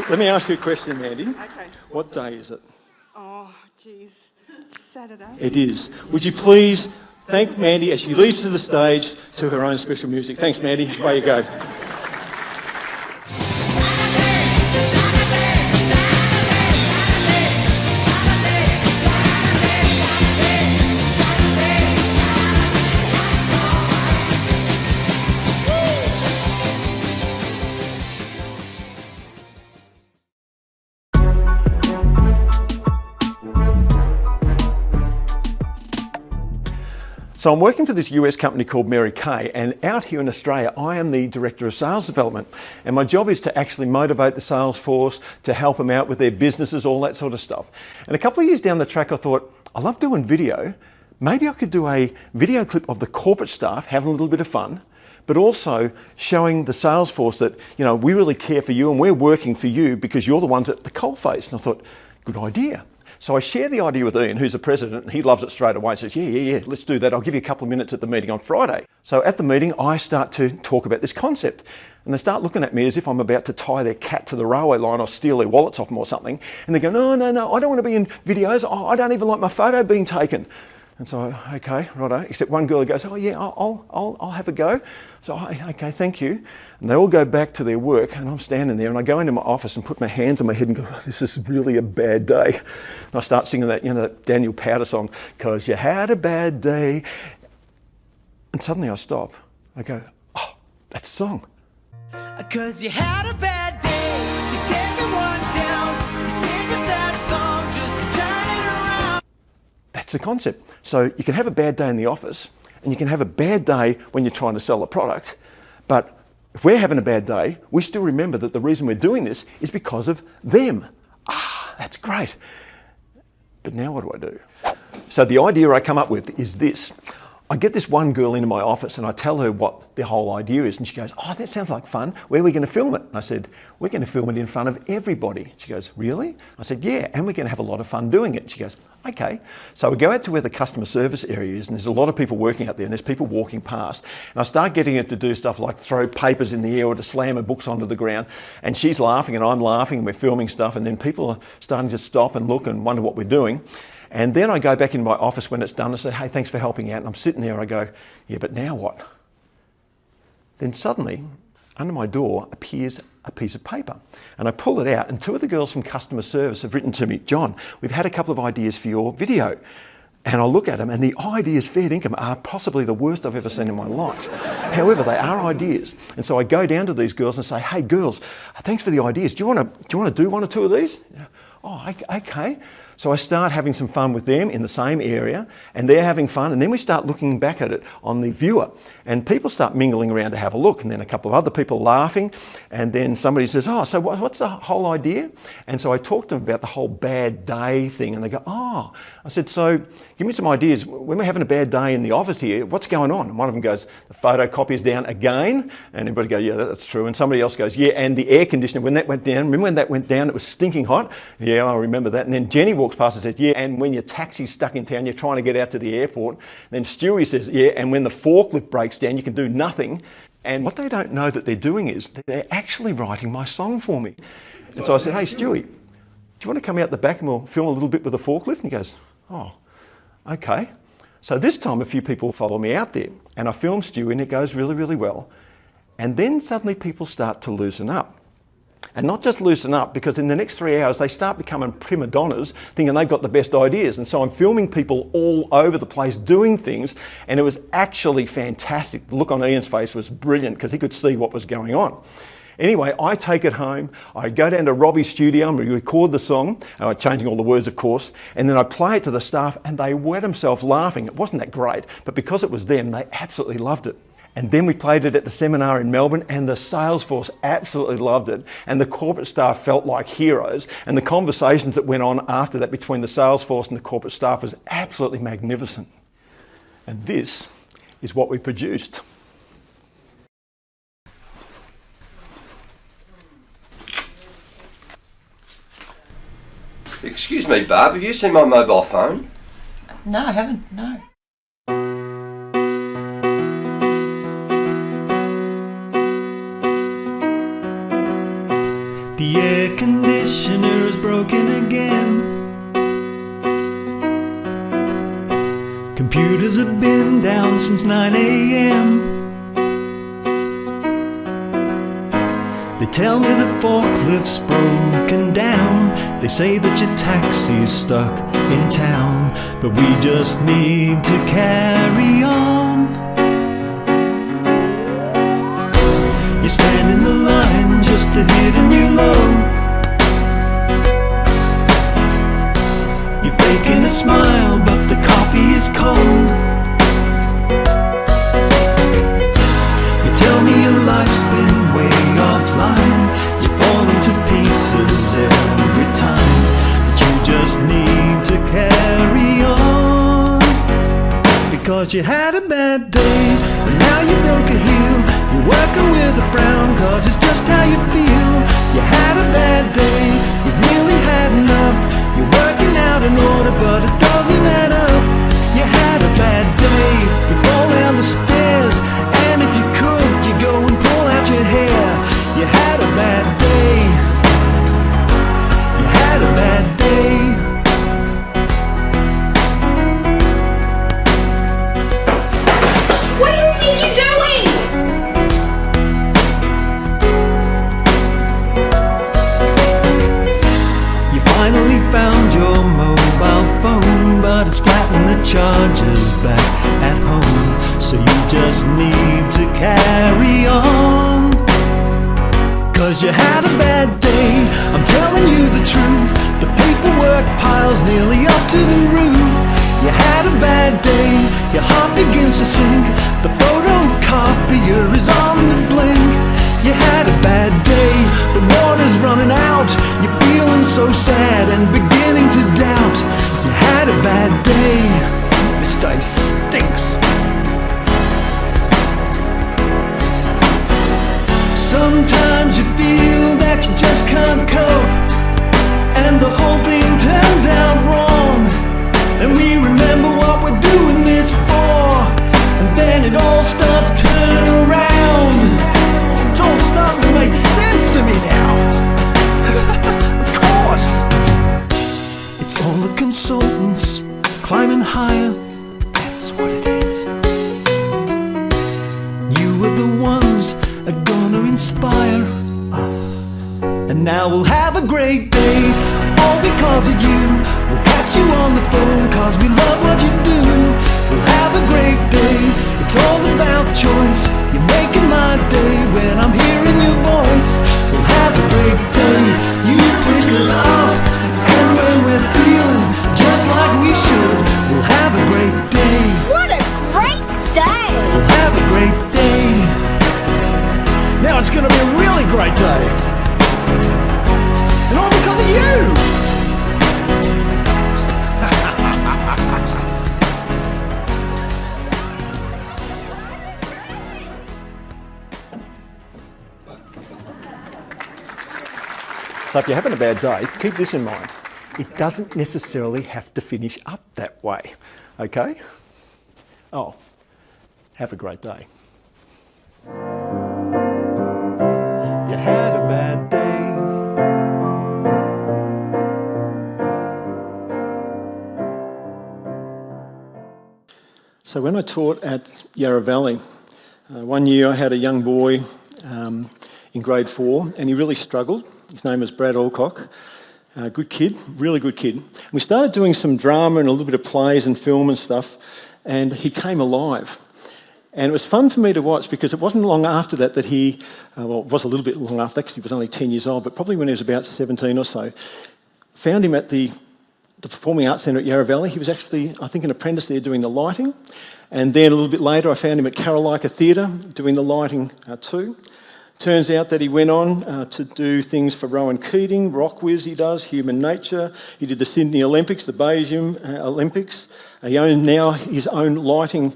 Let me ask you a question, Mandy. Okay. What day is it? Oh, geez. It's Saturday. It is. Would you please thank Mandy as she leaves to the stage to her own special music. Thanks, Mandy. Away you go. So I'm working for this US company called Mary Kay, and out here in Australia, I am the Director of Sales Development. And my job is to actually motivate the sales force, to help them out with their businesses, all that sort of stuff. And a couple of years down the track, I thought, I love doing video. Maybe I could do a video clip of the corporate staff having a little bit of fun, but also showing the sales force that, you know, we really care for you and we're working for you because you're the ones at the coalface. And I thought, good idea. So I share the idea with Ian, who's the president, and he loves it straight away. He says, yeah, let's do that. I'll give you a couple of minutes at the meeting on Friday. So at the meeting, I start to talk about this concept. And they start looking at me as if I'm about to tie their cat to the railway line or steal their wallets off them or something. And they go, no, I don't want to be in videos. Oh, I don't even like my photo being taken. And so, okay, righto. Except one girl goes, oh yeah, I'll have a go. So, okay, thank you. And they all go back to their work, and I'm standing there, and I go into my office and put my hands on my head and go, oh, this is really a bad day. And I start singing that, that Daniel Powder song, 'cause you had a bad day. And suddenly I stop. I go, oh, that's a song. 'Cause you had a bad day, you take one down, you sing a sad song just to turn it around. That's the concept. So you can have a bad day in the office, and you can have a bad day when you're trying to sell a product, but if we're having a bad day, we still remember that the reason we're doing this is because of them. Ah, that's great. But now what do I do? So the idea I come up with is this. I get this one girl into my office and I tell her what the whole idea is, and she goes, oh, that sounds like fun. Where are we going to film it? And I said, we're going to film it in front of everybody. She goes, really? I said, yeah, and we're going to have a lot of fun doing it. She goes, okay. So we go out to where the customer service area is, and there's a lot of people working out there, and there's people walking past. And I start getting her to do stuff like throw papers in the air or to slam her books onto the ground. And she's laughing and I'm laughing and we're filming stuff, and then people are starting to stop and look and wonder what we're doing. And then I go back into my office when it's done and say, hey, thanks for helping out. And I'm sitting there and I go, yeah, but now what? Then suddenly under my door appears a piece of paper. And I pull it out, and 2 of the girls from customer service have written to me, John, we've had a couple of ideas for your video. And I look at them, and the ideas fair dinkum are possibly the worst I've ever seen in my life. However, they are ideas. And so I go down to these girls and say, hey girls, thanks for the ideas. Do you want to do 1 or 2 of these? Oh, okay. So I start having some fun with them in the same area, and they're having fun, and then we start looking back at it on the viewer, and people start mingling around to have a look, and then a couple of other people laughing, and then somebody says, oh, so what's the whole idea? And so I talk to them about the whole bad day thing, and they go, oh. I said, so give me some ideas. When we're having a bad day in the office here, what's going on? And one of them goes, the photocopier's down again, and everybody goes, yeah, that's true. And somebody else goes, yeah, and the air conditioner, when that went down, remember when that went down, it was stinking hot? Yeah, I remember that. And then Jenny walks past and says, yeah, and when your taxi's stuck in town, you're trying to get out to the airport. Then Stewie says, yeah, and when the forklift breaks down, you can do nothing. And what they don't know that they're doing is they're actually writing my song for me. And so I said, hey, Stewie, do you want to come out the back and we'll film a little bit with the forklift? And he goes, oh, okay. So this time a few people follow me out there, and I film Stewie, and it goes really, really well. And then suddenly people start to loosen up. And not just loosen up, because in the next 3 hours they start becoming prima donnas, thinking they've got the best ideas. And so I'm filming people all over the place doing things, and it was actually fantastic. The look on Ian's face was brilliant because he could see what was going on. Anyway, I take it home, I go down to Robbie's studio and we record the song, changing all the words of course, and then I play it to the staff, and they wet themselves laughing. It wasn't that great, but because it was them, they absolutely loved it. And then we played it at the seminar in Melbourne, and the sales force absolutely loved it, and the corporate staff felt like heroes, and the conversations that went on after that between the sales force and the corporate staff was absolutely magnificent. And this is what we produced. Excuse me, Barb, have you seen my mobile phone? No, I haven't, no. The air conditioner is broken again. Computers have been down since 9 a.m. They tell me the forklift's broken down. They say that your taxi's stuck in town, but we just need to carry on. You stand in the line just to hit a new low. You're faking a smile, but the coffee is cold. You tell me your life's been way offline. You fall into pieces every time, but you just need to carry on. Because you had a bad day, and now you broke a heel. You're working with a frown, cause it's just how you feel. You had a bad day, you've nearly had enough. You're working out an order, but it doesn't add up. You had a bad day, you fall down the stairs, and if you could, you go and pull out your hair. You had a bad day. You had a bad day. What do you think you're doing? You finally found your mobile phone, but it's flat and the charger's back at home. So you just need to carry on. Cause you had a bad day, I'm telling you the truth. The paperwork piles nearly up to the roof. You had a bad day, your heart begins to sink. The photocopier is on the blink. You had a bad day, the water's running out. You're feeling so sad and beginning to doubt. You had a bad day, this day stinks. Sometimes you feel that you just can't cope, and the whole thing turns out wrong. And we remember what we're doing this for, and then it all starts turning around. It's all starting to make sense to me now. Of course. It's all the consultants climbing higher. That's what it is. You were the ones are gonna inspire us. And now we'll have a great day, all because of you. We'll catch you on the phone, cause we love what you do. We'll have a great day, it's all about choice. You're making my day when I'm hearing your voice. We'll have a great day, you pick us up. And when we're feeling just like we should, we'll have a great day. What a great day! We'll have a great day. Now it's going to be a really great day. And all because of you! So if you're having a bad day, keep this in mind. It doesn't necessarily have to finish up that way, okay? Oh, have a great day. You had a bad day. So when I taught at Yarra Valley, one year I had a young boy in grade 4 and he really struggled. His name was Brad Alcock. Good kid, really good kid. And we started doing some drama and a little bit of plays and film and stuff, and he came alive. And it was fun for me to watch because it wasn't long after that he, well, it was a little bit long after that because he was only 10 years old, but probably when he was about 17 or so, found him at the Performing Arts Centre at Yarra Valley. He was actually, I think, an apprentice there doing the lighting. And then a little bit later, I found him at Carolika Theatre doing the lighting too. Turns out that he went on to do things for Rowan Keating, Rock Whiz he does, Human Nature. He did the Sydney Olympics, the Beijing Olympics. He owns now his own lighting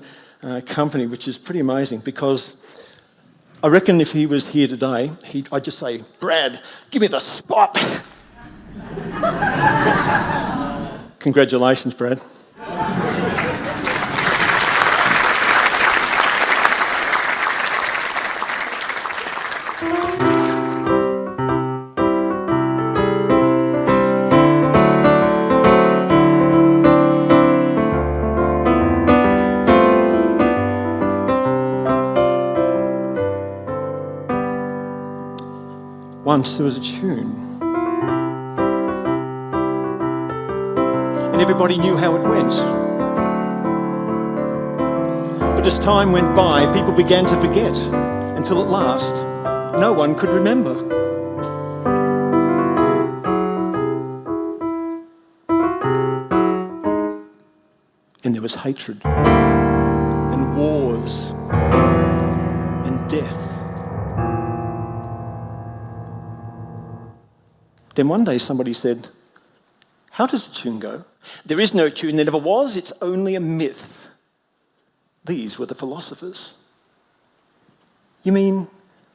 company, which is pretty amazing because I reckon if he was here today, I'd just say, Brad, give me the spot. Congratulations, Brad. Once there was a tune, and everybody knew how it went. But as time went by, people began to forget, until at last, no one could remember. And there was hatred, and wars, and death. Then one day somebody said, how does the tune go? There is no tune, there never was, it's only a myth. These were the philosophers. You mean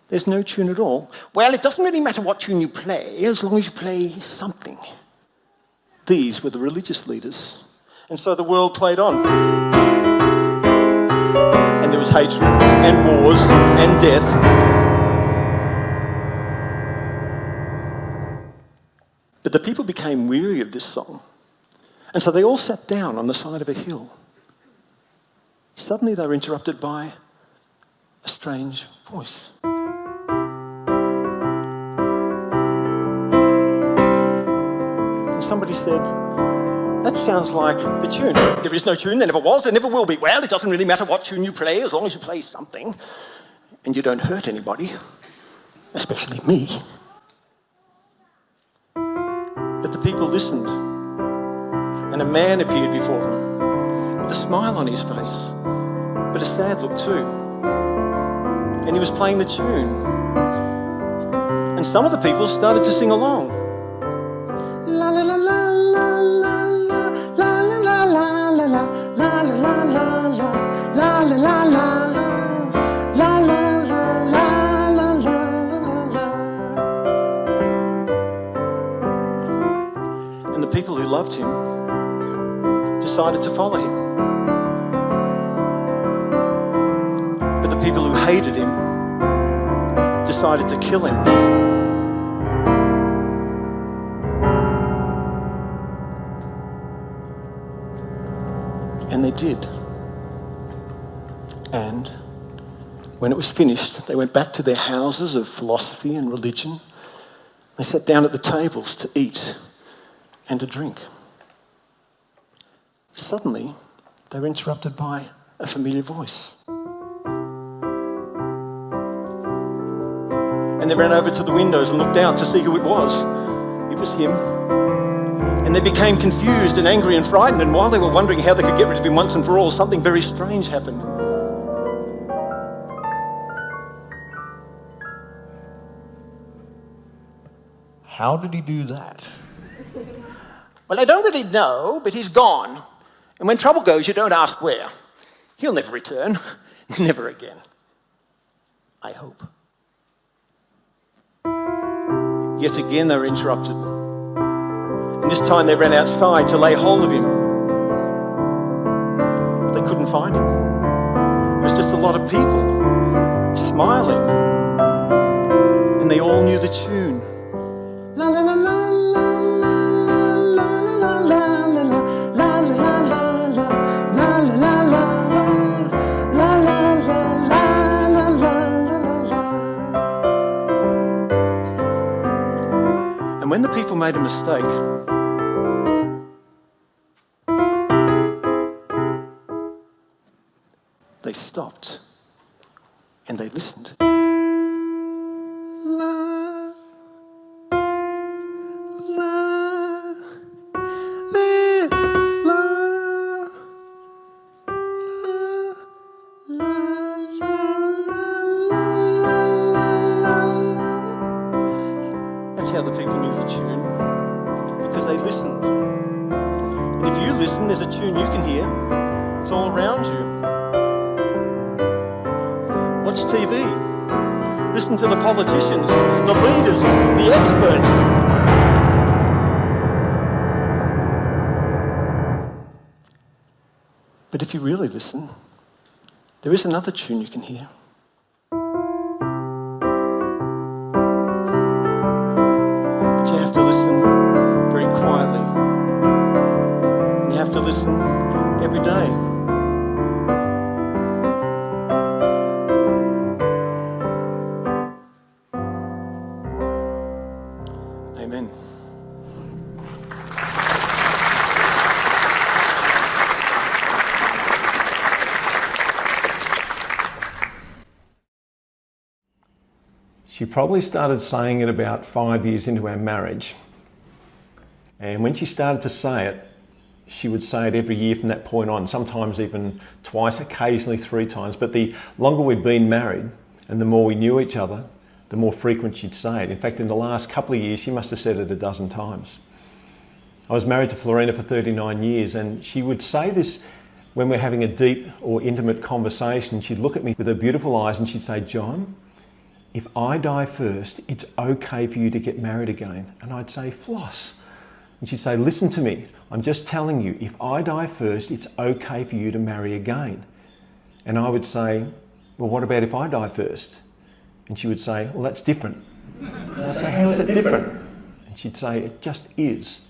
there's no tune at all? Well, it doesn't really matter what tune you play, as long as you play something. These were the religious leaders. And so the world played on. And there was hatred, and wars, and death. But the people became weary of this song, and so they all sat down on the side of a hill. Suddenly they were interrupted by a strange voice. And somebody said, that sounds like the tune. There is no tune, there never was, there never will be. Well, it doesn't really matter what tune you play, as long as you play something, and you don't hurt anybody, especially me. But the people listened, and a man appeared before them with a smile on his face, but a sad look too. And he was playing the tune. And some of the people started to sing along. La la la la la la la la la la la la la la la la la la la. People who loved him decided to follow him. But the people who hated him decided to kill him. And they did. And When it was finished, they went back to their houses of philosophy and religion. They sat down at the tables to eat and to drink. Suddenly, they were interrupted by a familiar voice. And they ran over to the windows and looked out to see who it was. It was him. And they became confused and angry and frightened, and while they were wondering how they could get rid of him once and for all, something very strange happened. How did he do that? Well, I don't really know, but he's gone. And when trouble goes, you don't ask where. He'll never return. Never again. I hope. Yet again they were interrupted. And this time they ran outside to lay hold of him. But they couldn't find him. It was just a lot of people smiling. And they all knew the tune. La la la la la la la la la la la la la. And when the people made a mistake, they stopped and they listened. That's how the people knew the tune, because they listened. And if you listen, there's a tune you can hear. It's all around you. Watch TV. Listen to the politicians, the leaders, the experts. But if you really listen, there is another tune you can hear. But you have to listen very quietly. And you have to listen every day. Amen. She probably started saying it about 5 years into our marriage. And when she started to say it, she would say it every year from that point on, sometimes even twice, occasionally 3 times. But the longer we'd been married and the more we knew each other, the more frequent she'd say it. In fact, in the last couple of years, she must have said it a dozen times. I was married to Florina for 39 years, and she would say this when we're having a deep or intimate conversation. She'd look at me with her beautiful eyes and she'd say, "John, if I die first, it's okay for you to get married again." And I'd say, "Floss." And she'd say, "Listen to me, I'm just telling you, if I die first, it's okay for you to marry again." And I would say, "Well, what about if I die first?" And she would say, "Well, that's different." And I'd say, "How is it different?" And she'd say, "It just is."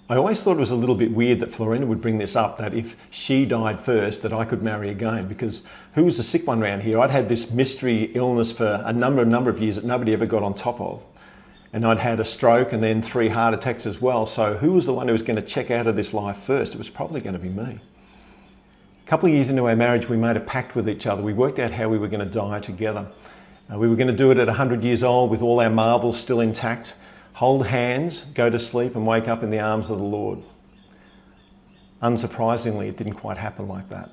I always thought it was a little bit weird that Florina would bring this up, that if she died first, that I could marry again, because who was the sick one around here? I'd had this mystery illness for a number of years that nobody ever got on top of. And I'd had a stroke and then 3 heart attacks as well. So who was the one who was going to check out of this life first? It was probably going to be me. A couple of years into our marriage, we made a pact with each other. We worked out how we were going to die together. We were going to do it at 100 years old with all our marbles still intact. Hold hands, go to sleep and wake up in the arms of the Lord. Unsurprisingly, it didn't quite happen like that.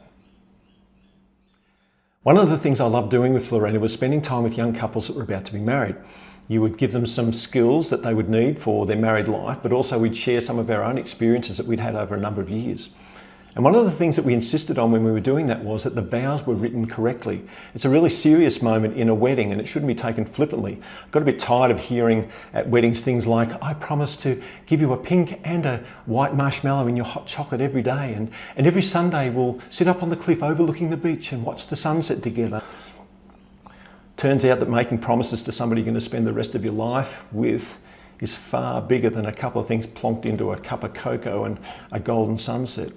One of the things I loved doing with Florina was spending time with young couples that were about to be married. You would give them some skills that they would need for their married life, but also we'd share some of our own experiences that we'd had over a number of years. And one of the things that we insisted on when we were doing that was that the vows were written correctly. It's a really serious moment in a wedding and it shouldn't be taken flippantly. I got a bit tired of hearing at weddings things like, "I promise to give you a pink and a white marshmallow in your hot chocolate every day, and every Sunday we'll sit up on the cliff overlooking the beach and watch the sunset together." Turns out that making promises to somebody you're going to spend the rest of your life with is far bigger than a couple of things plonked into a cup of cocoa and a golden sunset.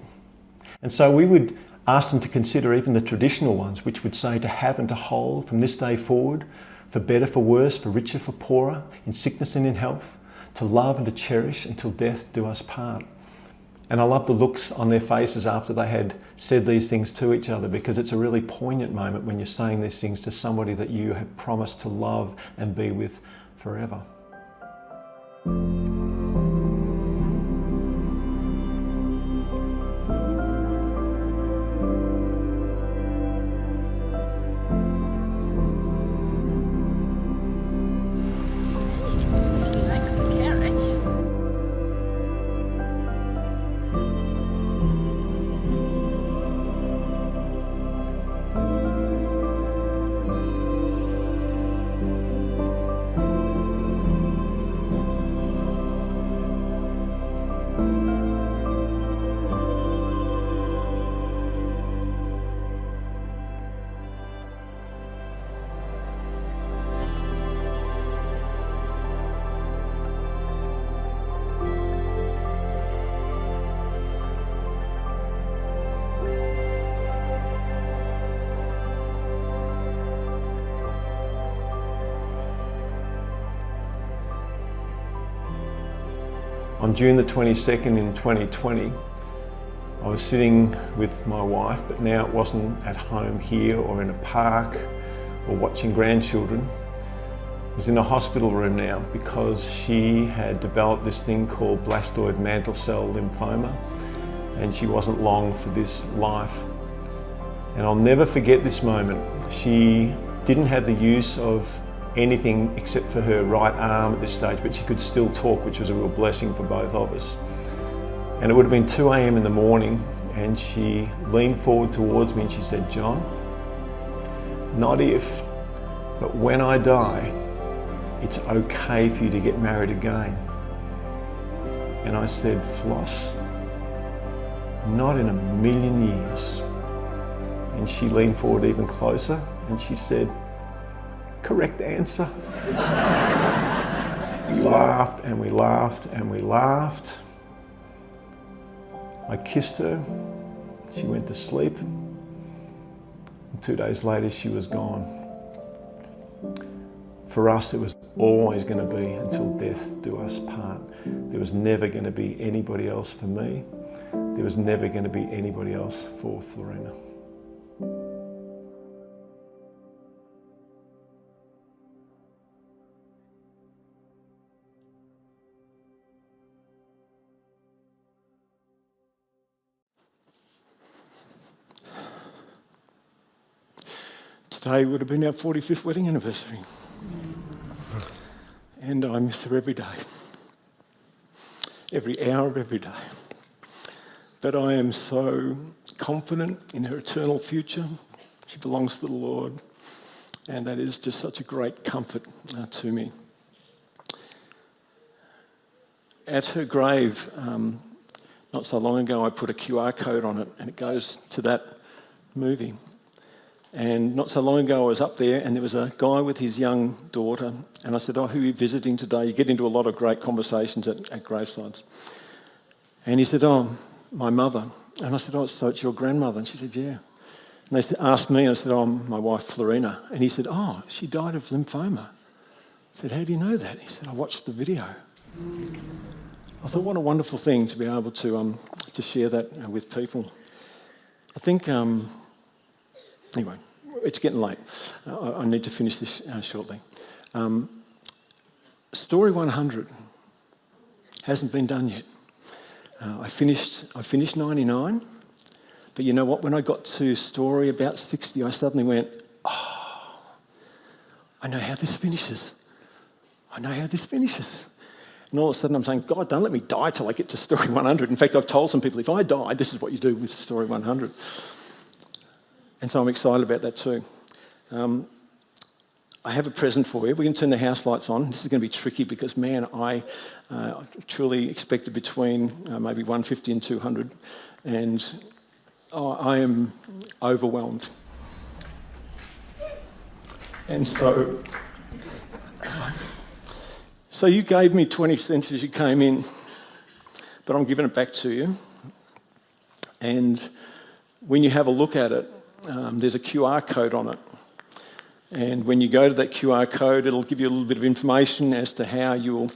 And so we would Ask them to consider even the traditional ones, which would say to have and to hold from this day forward, for better, for worse, for richer, for poorer, in sickness and in health, to love and to cherish until death do us part. And I love the looks on their faces after they had said these things to each other, because it's a really poignant moment when you're saying these things to somebody that you have promised to love and be with forever. On June the 22nd in 2020, I was sitting with my wife, but now it wasn't at home here or in a park or watching grandchildren. I was in a hospital room now because she had developed this thing called blastoid mantle cell lymphoma, and she wasn't long for this life. And I'll never forget this moment. She didn't have the use of anything except for her right arm at this stage, but she could still talk, which was a real blessing for both of us. And it would have been 2 a.m. in the morning, and she leaned forward towards me and she said, "John, not if, but when I die, it's okay for you to get married again." And I said, "Floss, not in a million years." And she leaned forward even closer and she said, "Correct answer." We laughed and we laughed and we laughed. I kissed her, she went to sleep, and 2 days later she was gone. For us, it was always going to be until death do us part. There was never going to be anybody else for me. There was never going to be anybody else for Florina. Today would have been our 45th wedding anniversary. And I miss her every day. Every hour of every day. But I am so confident in her eternal future. She belongs to the Lord. And that is just such a great comfort to me. At her grave, not so long ago, I put a QR code on it, and it goes to that movie. And not so long ago I was up there and there was a guy with his young daughter, and I said, "Oh, who are you visiting today?" You get into a lot of great conversations at gravesides. And he said, "Oh, my mother." And I said, "Oh, so it's your grandmother?" And she said, "Yeah." And they asked me, and I said, "Oh, my wife Florina." And he said, "Oh, she died of lymphoma." I said, "How do you know that?" He said, "I watched the video." I thought, what a wonderful thing to be able to share that with people. I think... Anyway, it's getting late. I need to finish this shortly. Story 100 hasn't been done yet. I finished 99, but you know what? When I got to story about 60, I suddenly went, "Oh, I know how this finishes. I know how this finishes." And all of a sudden I'm saying, "God, don't let me die till I get to story 100. In fact, I've told some people, if I die, this is what you do with story 100. And so I'm excited about that too. I have a present for you. We can turn the house lights on. This is going to be tricky because, man, I truly expected between maybe 150 and 200, and I am overwhelmed. And so you gave me 20 cents as you came in, but I'm giving it back to you. And when you have a look at it, there's a QR code on it. And when you go to that QR code, it'll give you a little bit of information as to how you'll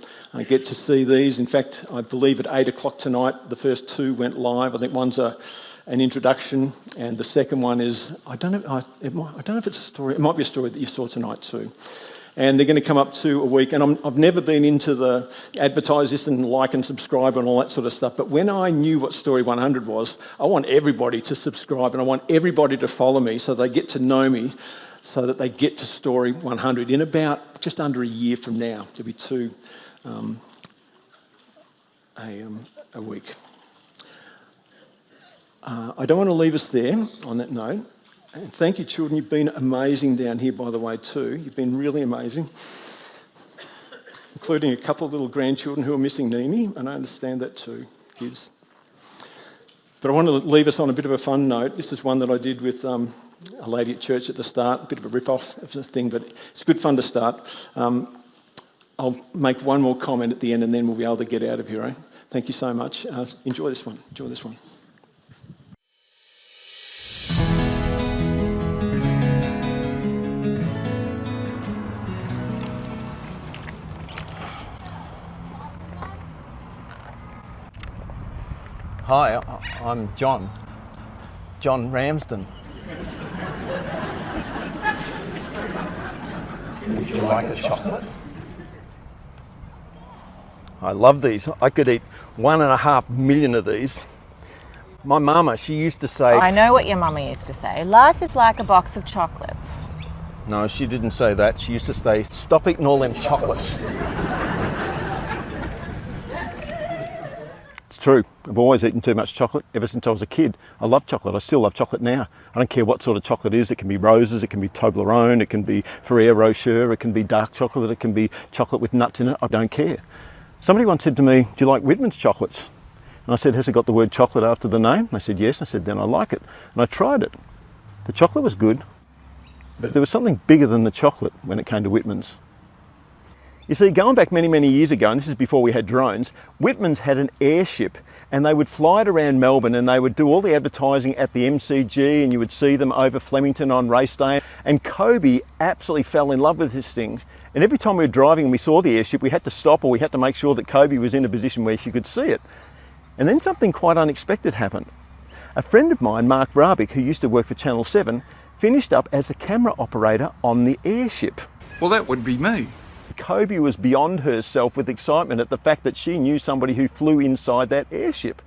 get to see these. In fact, I believe at 8 o'clock tonight, the first two went live. I think one's an introduction, and the second one is, I don't know if it's a story. It might be a story that you saw tonight too. And they're going to come up to a week. And I've never been into the advertise this and like and subscribe and all that sort of stuff. But when I knew what Story 100 was, I want everybody to subscribe and I want everybody to follow me so they get to know me, so that they get to Story 100 in about just under a year from now. There'll be two a week. I don't want to leave us there on that note. And thank you, children. You've been amazing down here, by the way, too. You've been really amazing, including a couple of little grandchildren who are missing Nini, and I understand that too, kids. But I want to leave us on a bit of a fun note. This is one that I did with a lady at church at the start, a bit of a rip-off of the thing, but it's good fun to start. I'll make one more comment at the end and then we'll be able to get out of here. Thank you so much. Enjoy this one. Enjoy this one. Hi, I'm John Ramsden. Would you like a chocolate? I love these. I could eat 1.5 million of these. My mama, she used to say... I know what your mama used to say. Life is like a box of chocolates. No, she didn't say that. She used to say, stop eating all them chocolates. It's true. I've always eaten too much chocolate ever since I was a kid. I love chocolate. I still love chocolate now. I don't care what sort of chocolate it is. It can be roses, it can be Toblerone, it can be Ferrero Rocher, it can be dark chocolate, it can be chocolate with nuts in it. I don't care. Somebody once said to me, do you like Whitman's chocolates? And I said, has it got the word chocolate after the name? And I said, yes. I said, then I like it. And I tried it. The chocolate was good, but there was something bigger than the chocolate when it came to Whitman's. You see, going back many, many years ago, and this is before we had drones, Whitman's had an airship and they would fly it around Melbourne and they would do all the advertising at the MCG and you would see them over Flemington on race day. And Kobe absolutely fell in love with this thing. And every time we were driving and we saw the airship, we had to stop or we had to make sure that Kobe was in a position where she could see it. And then something quite unexpected happened. A friend of mine, Mark Rabick, who used to work for Channel 7, finished up as a camera operator on the airship. Well, that would be me. Kobe was beyond herself with excitement at the fact that she knew somebody who flew inside that airship.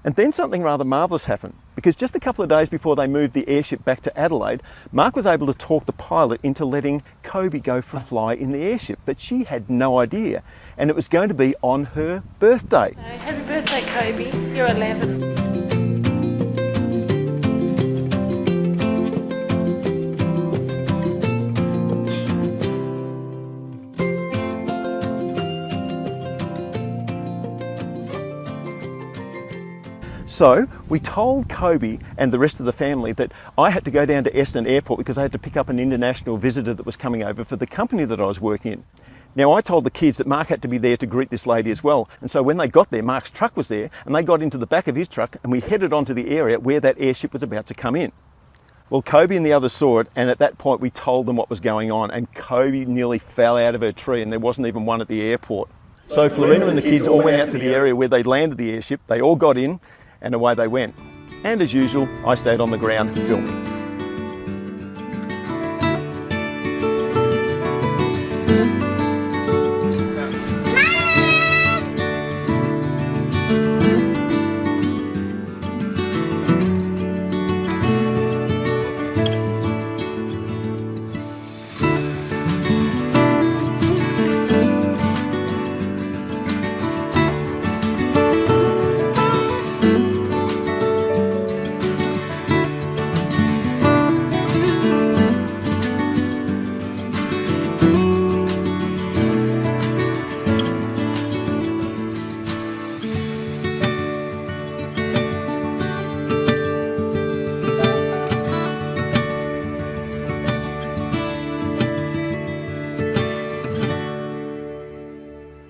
And then something rather marvellous happened, because just a couple of days before they moved the airship back to Adelaide, Mark was able to talk the pilot into letting Kobe go for a fly in the airship, but she had no idea. And it was going to be on her birthday. Happy birthday, Kobe. You're 11. So we told Kobe and the rest of the family that I had to go down to Essendon Airport because I had to pick up an international visitor that was coming over for the company that I was working in. Now I told the kids that Mark had to be there to greet this lady as well. And so when they got there, Mark's truck was there and they got into the back of his truck and we headed onto the area where that airship was about to come in. Well, Kobe and the others saw it, and at that point we told them what was going on, and Kobe nearly fell out of her tree and there wasn't even one at the airport. So Florina and the kids all went out to the area where they landed the airship. They all got in and away they went. And as usual, I stayed on the ground filming.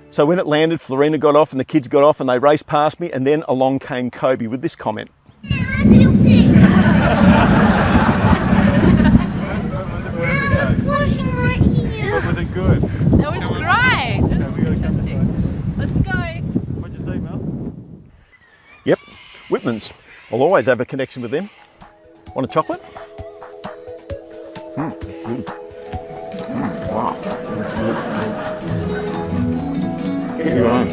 So when it landed, Florina got off and the kids got off and they raced past me, and then along came Kobe with this comment. Little thing. It's washing right here. Was it good? That was great. Okay, we gotta come this way. Let's go. What'd you say, Mel? Yep, Whitman's. I'll always have a connection with them. Want a chocolate? Wow. Get your own.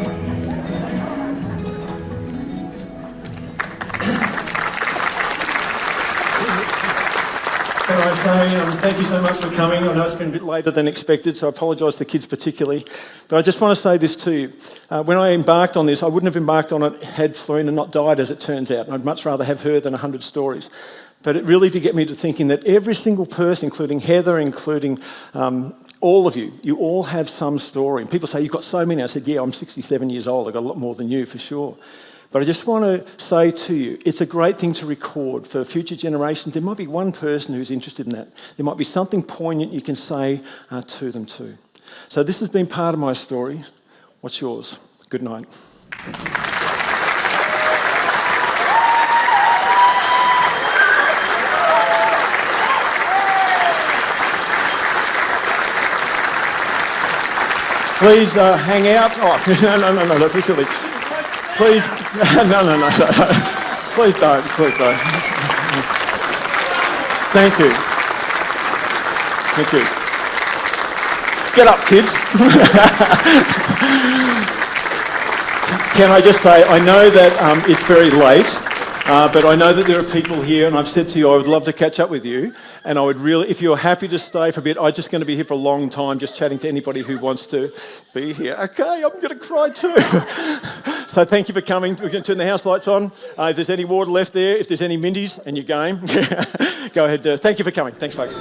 Can I say thank you so much for coming. I know it's been a bit later than expected, so I apologise to the kids particularly. But I just want to say this to you. When I embarked on this, I wouldn't have embarked on it had Florina not died, as it turns out. And I'd much rather have her than 100 stories. But it really did get me to thinking that every single person, including Heather, including all of you, you all have some story. And people say, you've got so many. I said, yeah, I'm 67 years old. I've got a lot more than you, for sure. But I just want to say to you, it's a great thing to record for future generations. There might be one person who's interested in that. There might be something poignant you can say to them too. So this has been part of my story. What's yours? Good night. Please hang out. Oh, no, that's silly. Please, no. Please don't. Thank you. Get up, kids. Can I just say, I know that it's very late, but I know that there are people here, and I've said to you, I would love to catch up with you, and I would really, if you're happy to stay for a bit, I'm just going to be here for a long time, just chatting to anybody who wants to be here. Okay, I'm going to cry too. So thank you for coming. We're going to turn the house lights on. If there's any water left there, if there's any minties and you're game, go ahead. Thank you for coming. Thanks, folks.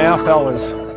Now, fellas,